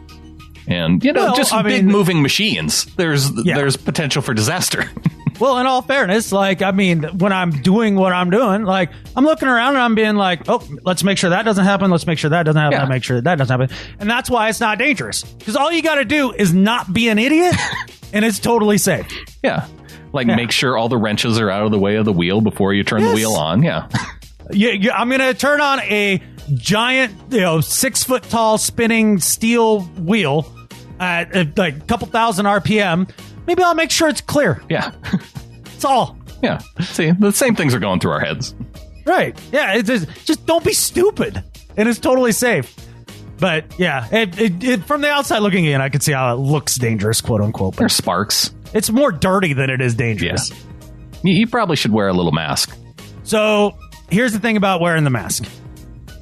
Speaker 3: And, big moving machines. There's potential for disaster.
Speaker 2: Well, in all fairness, when I'm doing what I'm doing, I'm looking around and I'm being like, oh, let's make sure that doesn't happen. Let's make sure that doesn't happen. Yeah. Make sure that doesn't happen. And that's why it's not dangerous. Because all you got to do is not be an idiot and it's totally safe.
Speaker 3: Yeah. Make sure all the wrenches are out of the way of the wheel before you turn the wheel on. Yeah.
Speaker 2: I'm going to turn on a giant, 6 foot tall spinning steel wheel at a couple thousand RPM. Maybe I'll make sure it's clear.
Speaker 3: Yeah.
Speaker 2: That's all.
Speaker 3: Yeah. See, the same things are going through our heads.
Speaker 2: Right. Yeah. It's just don't be stupid. And it's totally safe. But yeah, it from the outside looking in, I can see how it looks dangerous, quote unquote.
Speaker 3: There's sparks.
Speaker 2: It's more dirty than it is dangerous.
Speaker 3: Yeah. You probably should wear a little mask.
Speaker 2: So here's the thing about wearing the mask.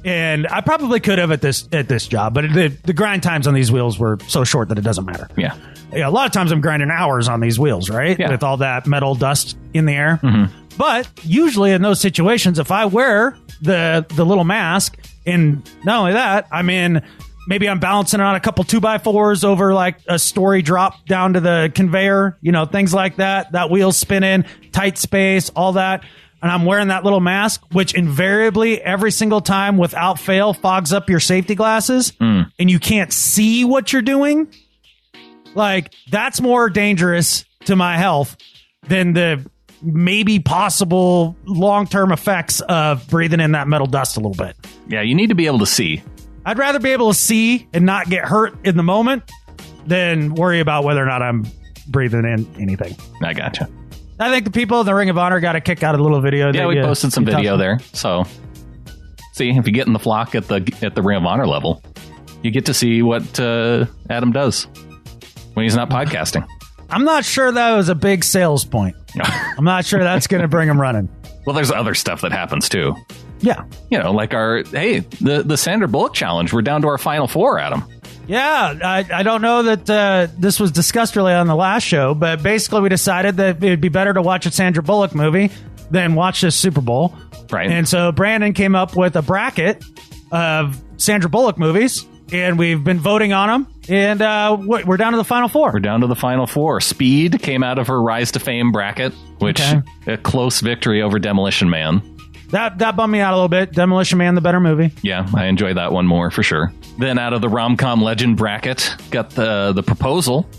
Speaker 2: And I probably could have at this job, but the grind times on these wheels were so short that it doesn't matter.
Speaker 3: Yeah.
Speaker 2: A lot of times I'm grinding hours on these wheels, right? Yeah. With all that metal dust in the air.
Speaker 3: Mm-hmm.
Speaker 2: But usually in those situations, if I wear the little mask, and not only that, maybe I'm balancing on a couple 2x4s over like a story drop down to the conveyor, things like that. That wheel's spinning, tight space, all that. And I'm wearing that little mask, which invariably every single time without fail fogs up your safety glasses and you can't see what you're doing. That's more dangerous to my health than the maybe possible long-term effects of breathing in that metal dust a little bit.
Speaker 3: Yeah, you need to be able to see.
Speaker 2: I'd rather be able to see and not get hurt in the moment than worry about whether or not I'm breathing in anything.
Speaker 3: I gotcha.
Speaker 2: I think the people in the Ring of Honor got a kick out of the little video.
Speaker 3: Yeah, we posted some video there. So, see, if you get in the flock at the Ring of Honor level, you get to see what Adam does when he's not podcasting.
Speaker 2: I'm not sure that was a big sales point. I'm not sure that's going to bring him running.
Speaker 3: Well, there's other stuff that happens too.
Speaker 2: Yeah.
Speaker 3: Like the Sandra Bullock challenge. We're down to our final 4, Adam.
Speaker 2: Yeah, I don't know that this was discussed really on the last show, but basically we decided that it would be better to watch a Sandra Bullock movie than watch this Super Bowl.
Speaker 3: Right.
Speaker 2: And so Brandon came up with a bracket of Sandra Bullock movies, and we've been voting on them, and we're down to the final 4.
Speaker 3: We're down to the final 4. Speed came out of her Rise to Fame bracket, which a close victory over Demolition Man.
Speaker 2: That bummed me out a little bit. Demolition Man, the better movie.
Speaker 3: Yeah, I enjoy that one more for sure. Then out of the rom-com legend bracket, got the Proposal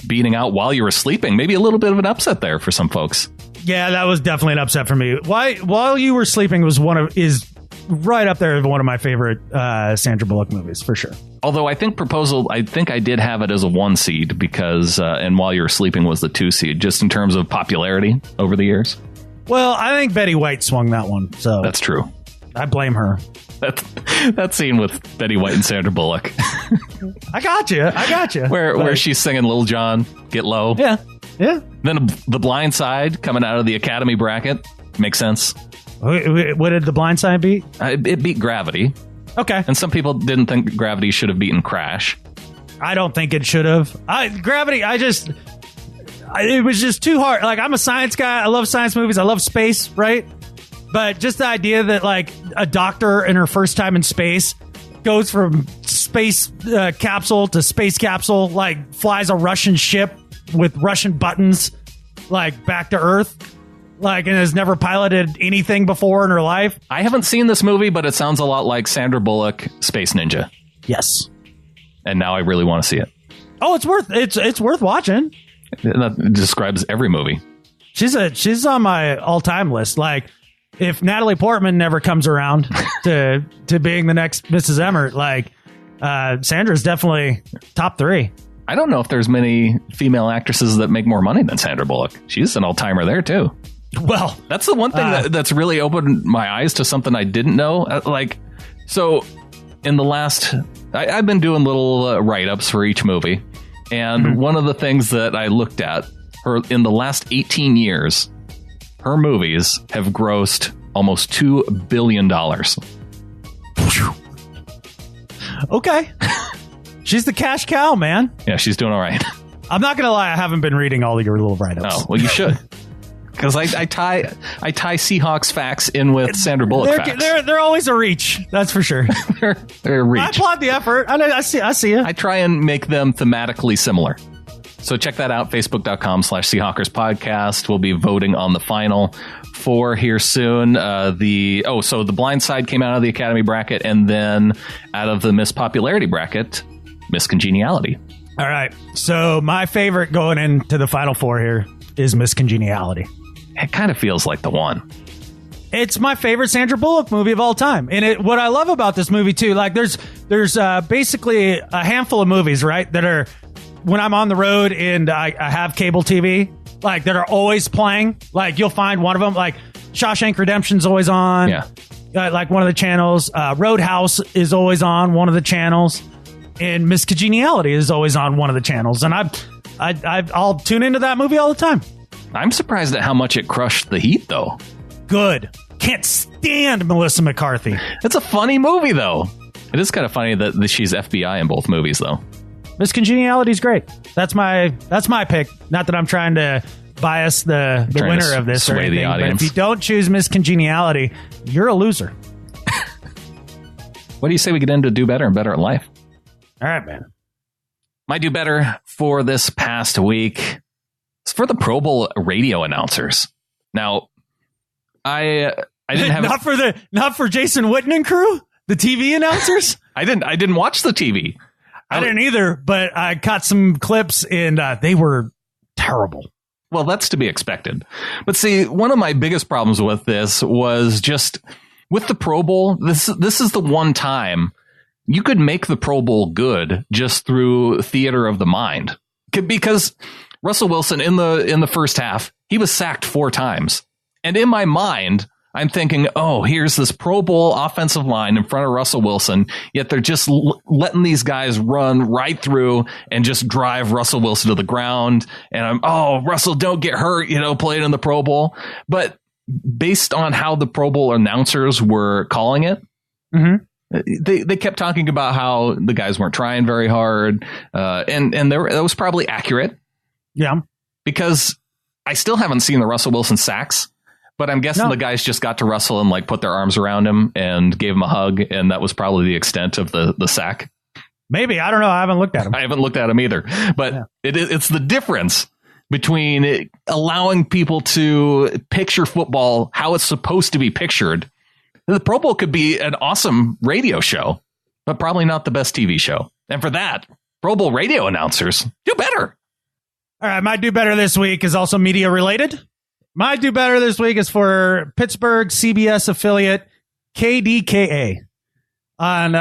Speaker 3: beating out While You Were Sleeping. Maybe a little bit of an upset there for some folks.
Speaker 2: Yeah, that was definitely an upset for me. While You Were Sleeping is right up there with one of my favorite Sandra Bullock movies for sure.
Speaker 3: Although I think Proposal, I did have it as a 1 seed because and While You Were Sleeping was the 2 seed, just in terms of popularity over the years.
Speaker 2: Well, I think Betty White swung that one. So
Speaker 3: that's true.
Speaker 2: I blame her.
Speaker 3: That scene with Betty White and Sandra Bullock.
Speaker 2: I got you.
Speaker 3: Where she's singing Lil Jon, Get Low.
Speaker 2: Yeah.
Speaker 3: Then The Blind Side coming out of the Academy bracket. Makes sense.
Speaker 2: What did The Blind Side beat?
Speaker 3: It beat Gravity.
Speaker 2: Okay.
Speaker 3: And some people didn't think Gravity should have beaten Crash.
Speaker 2: I don't think it should have. Gravity, it was just too hard. I'm a science guy. I love science movies. I love space, right? But just the idea that, a doctor in her first time in space goes from space capsule to space capsule, like flies a Russian ship with Russian buttons, like back to Earth, like, and has never piloted anything before in her life.
Speaker 3: I haven't seen this movie, but it sounds a lot like Sandra Bullock, Space Ninja.
Speaker 2: Yes.
Speaker 3: And now I really want to see it.
Speaker 2: Oh, it's worth watching.
Speaker 3: That describes every movie.
Speaker 2: She's on my all-time list. Like, if Natalie Portman never comes around to being the next Mrs. Emmert, like, Sandra's definitely top 3.
Speaker 3: I don't know if there's many female actresses that make more money than Sandra Bullock. She's an all-timer there, too.
Speaker 2: Well,
Speaker 3: that's the one thing that's really opened my eyes to something I didn't know. So in the last... I've been doing little write-ups for each movie. And one of the things that I looked at, in the last 18 years, her movies have grossed almost $2 billion.
Speaker 2: Okay. She's the cash cow, man.
Speaker 3: Yeah, she's doing all right.
Speaker 2: I'm not going to lie. I haven't been reading all of your little write-ups.
Speaker 3: Oh, well, you should. Because I tie Seahawks facts in with Sandra Bullock facts.
Speaker 2: They're always a reach. That's for sure.
Speaker 3: they're a reach.
Speaker 2: I applaud the effort. I see you.
Speaker 3: I try and make them thematically similar. So check that out, facebook.com/Seahawkers podcast. We'll be voting on the final 4 here soon. So the Blind Side came out of the Academy bracket, and then out of the Miss Popularity bracket, Miss Congeniality.
Speaker 2: All right. So my favorite going into the final 4 here is Miss Congeniality.
Speaker 3: It kind of feels like the one.
Speaker 2: It's my favorite Sandra Bullock movie of all time. And what I love about this movie, too, like there's basically a handful of movies, right, that are, when I'm on the road and I have cable TV, like, that are always playing. Like, you'll find one of them, like Shawshank Redemption's always on.
Speaker 3: Yeah.
Speaker 2: Like one of the channels. Roadhouse is always on one of the channels. And Miss Congeniality is always on one of the channels. And I'll tune into that movie all the time.
Speaker 3: I'm surprised at how much it crushed the heat, though.
Speaker 2: Good. Can't stand Melissa McCarthy.
Speaker 3: It's a funny movie, though. It is kind of funny that she's FBI in both movies, though.
Speaker 2: Miss Congeniality is great. That's my pick. Not that I'm trying to bias the winner of this or anything,
Speaker 3: the audience.
Speaker 2: But if you don't choose Miss Congeniality, you're a loser.
Speaker 3: What do you say we get into Do Better and Better at Life?
Speaker 2: All right, man.
Speaker 3: My Do Better for this past week is for the Pro Bowl radio announcers. Now, I didn't have
Speaker 2: not for Jason Witten and crew, the TV announcers.
Speaker 3: I didn't watch the TV.
Speaker 2: I didn't either, but I caught some clips and they were terrible.
Speaker 3: Well, that's to be expected. But see, one of my biggest problems with this was just with the Pro Bowl. This is the one time you could make the Pro Bowl good just through theater of the mind, because Russell Wilson in the first half, he was sacked 4 times. And in my mind, I'm thinking, oh, here's this Pro Bowl offensive line in front of Russell Wilson, yet they're just letting these guys run right through and just drive Russell Wilson to the ground. And Russell, don't get hurt, playing in the Pro Bowl. But based on how the Pro Bowl announcers were calling it, they kept talking about how the guys weren't trying very hard. And that was probably accurate.
Speaker 2: Yeah.
Speaker 3: Because I still haven't seen the Russell Wilson sacks. But I'm guessing the guys just got to Russell and put their arms around him and gave him a hug. And that was probably the extent of the sack.
Speaker 2: Maybe. I don't know. I haven't looked at him.
Speaker 3: I haven't looked at him either. But it's the difference between allowing people to picture football how it's supposed to be pictured. The Pro Bowl could be an awesome radio show, but probably not the best TV show. And for that, Pro Bowl radio announcers do better.
Speaker 2: All right. My Do Better this week is also media related. My Do Better this week is for Pittsburgh CBS affiliate KDKA. On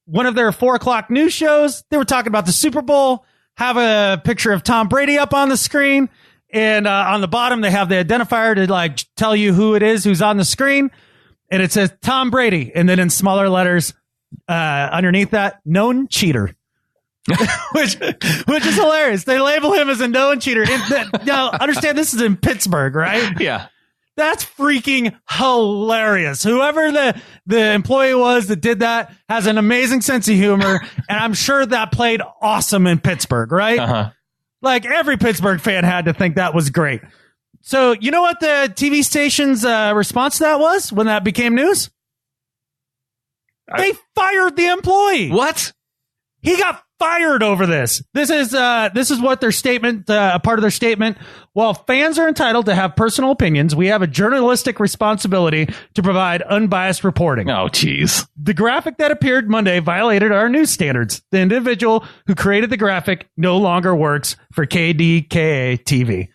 Speaker 2: one of their 4:00 news shows, they were talking about the Super Bowl, have a picture of Tom Brady up on the screen, and on the bottom they have the identifier to tell you who it is who's on the screen, and it says Tom Brady, and then in smaller letters underneath that, known cheater. which is hilarious. They label him as a known cheater. Now, understand this is in Pittsburgh, right?
Speaker 3: Yeah.
Speaker 2: That's freaking hilarious. Whoever the employee was that did that has an amazing sense of humor, and I'm sure that played awesome in Pittsburgh, right?
Speaker 3: Uh-huh.
Speaker 2: Every Pittsburgh fan had to think that was great. So you know what the TV station's response to that was when that became news? They fired the employee.
Speaker 3: What?
Speaker 2: He got fired over this. This is what their statement, part of their statement. While fans are entitled to have personal opinions, we have a journalistic responsibility to provide unbiased reporting.
Speaker 3: Oh, geez.
Speaker 2: The graphic that appeared Monday violated our news standards. The individual who created the graphic no longer works for KDKA TV.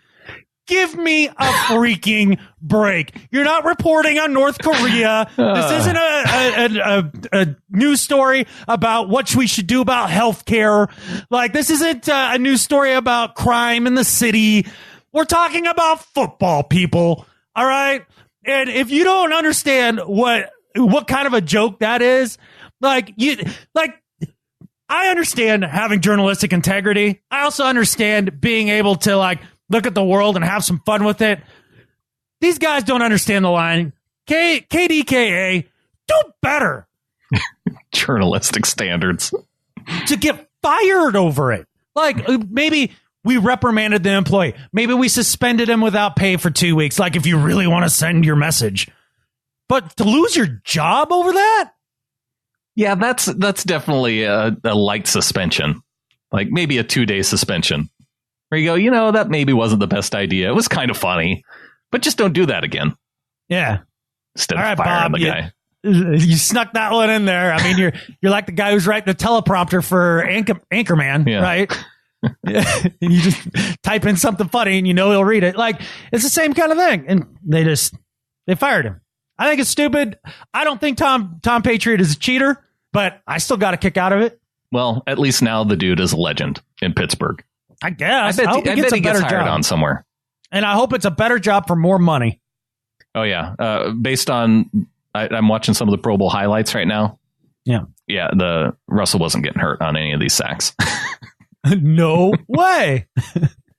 Speaker 2: Give me a freaking break. You're not reporting on North Korea. This isn't a news story about what we should do about healthcare. Like, this isn't a news story about crime in the city. We're talking about football, people. All right? And if you don't understand what kind of a joke that is, I understand having journalistic integrity. I also understand being able to, look at the world and have some fun with it. These guys don't understand the line. KDKA, do better.
Speaker 3: Journalistic standards.
Speaker 2: To get fired over it. Maybe we reprimanded the employee. Maybe we suspended him without pay for 2 weeks. If you really want to send your message. But to lose your job over that?
Speaker 3: Yeah, that's definitely a light suspension. Maybe a 2-day suspension. Where you go, that maybe wasn't the best idea. It was kind of funny, but just don't do that again.
Speaker 2: Yeah.
Speaker 3: Instead of firing
Speaker 2: Bob,
Speaker 3: the guy.
Speaker 2: You snuck that one in there. I mean, you're like the guy who's writing the teleprompter for Anchorman, right? You just type in something funny and he'll read it. It's the same kind of thing. And they fired him. I think it's stupid. I don't think Tom Patriot is a cheater, but I still got a kick out of it.
Speaker 3: Well, at least now the dude is a legend in Pittsburgh.
Speaker 2: I guess.
Speaker 3: I
Speaker 2: hope
Speaker 3: bet he gets hired on somewhere.
Speaker 2: And I hope it's a better job for more money.
Speaker 3: Oh, yeah. Based on, I'm watching some of the Pro Bowl highlights right now.
Speaker 2: Yeah.
Speaker 3: Yeah, the Russell wasn't getting hurt on any of these sacks.
Speaker 2: No way.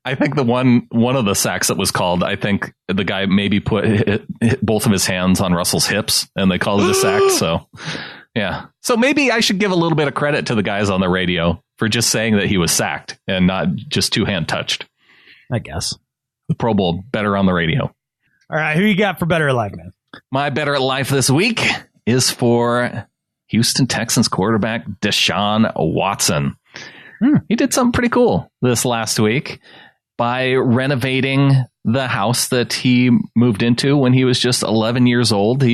Speaker 3: I think one of the sacks that was called, I think the guy maybe hit both of his hands on Russell's hips, and they called it a sack. So, yeah. So maybe I should give a little bit of credit to the guys on the radio for just saying that he was sacked and not just two-hand touched.
Speaker 2: I guess.
Speaker 3: The Pro Bowl, better on the radio.
Speaker 2: All right, who you got for Better at Life, man?
Speaker 3: My Better at Life this week is for Houston Texans quarterback Deshaun Watson. He did something pretty cool this last week by renovating the house that he moved into when he was just 11 years old.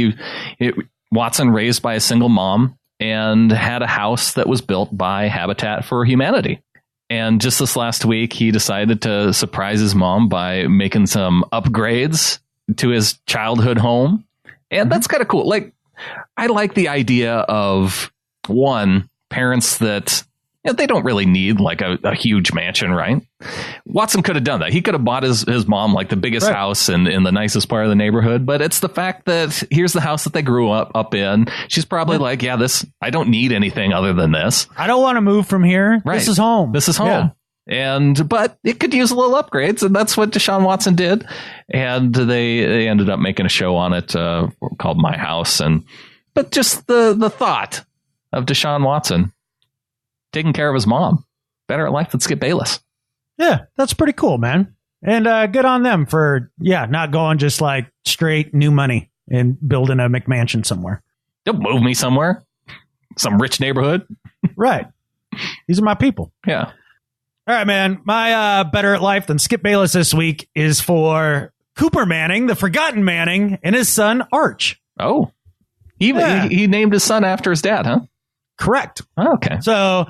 Speaker 3: Watson, raised by a single mom, and had a house that was built by Habitat for Humanity. And just this last week, he decided to surprise his mom by making some upgrades to his childhood home. And that's kind of cool. I like the idea of, one, parents that they don't really need a huge mansion, right? Watson could have done that. He could have bought his mom the biggest house in the nicest part of the neighborhood. But it's the fact that here's the house that they grew up in. She's probably this, I don't need anything other than this.
Speaker 2: I don't want to move from here. Right. This is home.
Speaker 3: This is home. Yeah. But it could use a little upgrades, and that's what Deshaun Watson did. And they ended up making a show on it called My House. But just the thought of Deshaun Watson taking care of his mom. Better at life than Skip Bayless.
Speaker 2: Yeah, that's pretty cool, man. And good on them for, not going just straight new money and building a McMansion somewhere.
Speaker 3: Don't move me somewhere. Some rich neighborhood.
Speaker 2: Right. These are my people.
Speaker 3: Yeah.
Speaker 2: All right, man. My Better at Life than Skip Bayless this week is for Cooper Manning, the forgotten Manning, and his son, Arch.
Speaker 3: Oh. He named his son after his dad, huh?
Speaker 2: Correct.
Speaker 3: Oh, okay.
Speaker 2: So,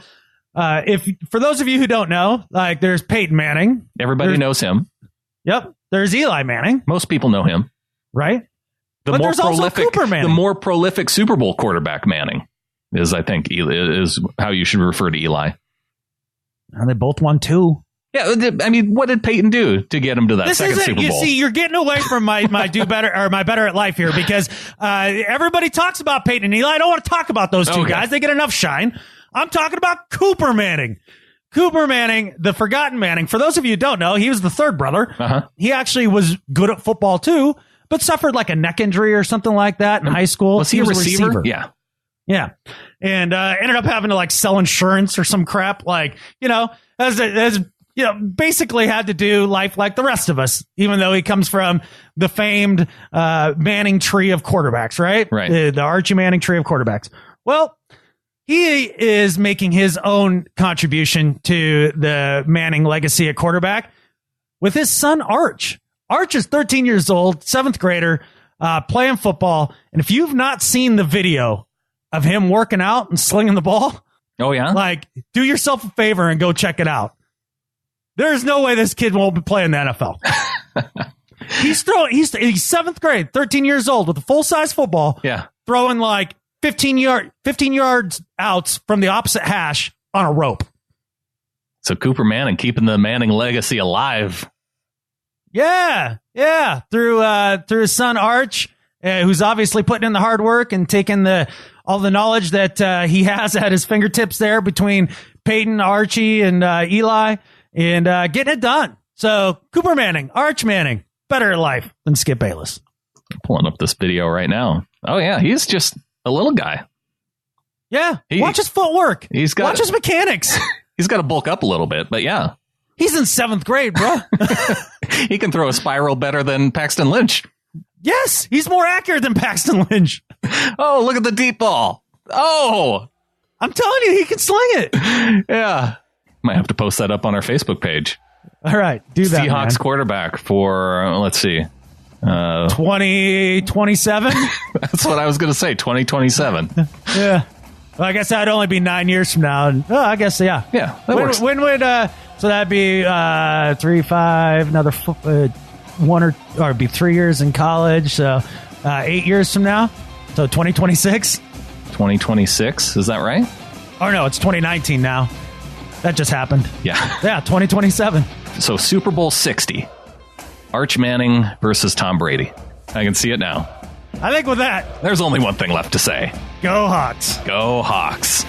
Speaker 2: for those of you who don't know, there's Peyton Manning.
Speaker 3: Everybody knows him.
Speaker 2: Yep. There's Eli Manning.
Speaker 3: Most people know him.
Speaker 2: Right.
Speaker 3: But there's also Cooper Manning. The more prolific Super Bowl quarterback Manning is, I think, is how you should refer to Eli.
Speaker 2: And they both won 2.
Speaker 3: Yeah, I mean, what did Peyton do to get him to that second Super Bowl?
Speaker 2: You see, you're getting away from my do better or my Better at Life here because everybody talks about Peyton and Eli. I don't want to talk about those two guys. They get enough shine. I'm talking about Cooper Manning. Cooper Manning, the forgotten Manning. For those of you who don't know, he was the third brother. Uh-huh. He actually was good at football too, but suffered a neck injury or something like that in high school.
Speaker 3: Was he a receiver? Yeah.
Speaker 2: Yeah. And ended up having to sell insurance or some crap. Basically had to do life like the rest of us, even though he comes from the famed Manning tree of quarterbacks, right?
Speaker 3: Right.
Speaker 2: The Archie Manning tree of quarterbacks. Well, he is making his own contribution to the Manning legacy at quarterback with his son, Arch. Arch is 13 years old, 7th grader, playing football. And if you've not seen the video of him working out and slinging the ball,
Speaker 3: oh, yeah,
Speaker 2: like, do yourself a favor and go check it out. There's no way this kid won't be playing the NFL. He's 7th grade, 13 years old with a full-size football.
Speaker 3: Yeah.
Speaker 2: Throwing like 15 yards outs from the opposite hash on a rope.
Speaker 3: So Cooper Manning keeping the Manning legacy alive.
Speaker 2: Yeah. Through his son Arch, who's obviously putting in the hard work and taking all the knowledge that he has at his fingertips there between Peyton, Archie, and Eli, and getting it done. So Cooper Manning, Arch Manning, better at life than Skip Bayless.
Speaker 3: I'm pulling up this video right now. Oh yeah, he's just a little guy.
Speaker 2: Yeah, watch his footwork. Watch his mechanics.
Speaker 3: He's got to bulk up a little bit, but yeah.
Speaker 2: He's in 7th grade, bro.
Speaker 3: He can throw a spiral better than Paxton Lynch.
Speaker 2: Yes, he's more accurate than Paxton Lynch.
Speaker 3: Oh, look at the deep ball. Oh,
Speaker 2: I'm telling you, he can sling it.
Speaker 3: Yeah. Might have to post that up on our Facebook page.
Speaker 2: All right, do that,
Speaker 3: Seahawks
Speaker 2: man.
Speaker 3: quarterback for, let's see.
Speaker 2: 2027?
Speaker 3: That's what I was going to say, 2027.
Speaker 2: Yeah. Well, I guess that'd only be 9 years from now. And, I guess, yeah.
Speaker 3: Yeah, that works.
Speaker 2: When would, so that'd be 3, 5, another 1 or it'd be 3 years in college. So 8 years from now. So 2026?
Speaker 3: 2026, is that right?
Speaker 2: Oh, no, it's 2019 now. That just happened.
Speaker 3: Yeah.
Speaker 2: Yeah, 2027.
Speaker 3: So Super Bowl 60. Arch Manning versus Tom Brady. I can see it now.
Speaker 2: I think with that,
Speaker 3: there's only one thing left to say.
Speaker 2: Go Hawks.
Speaker 3: Go Hawks.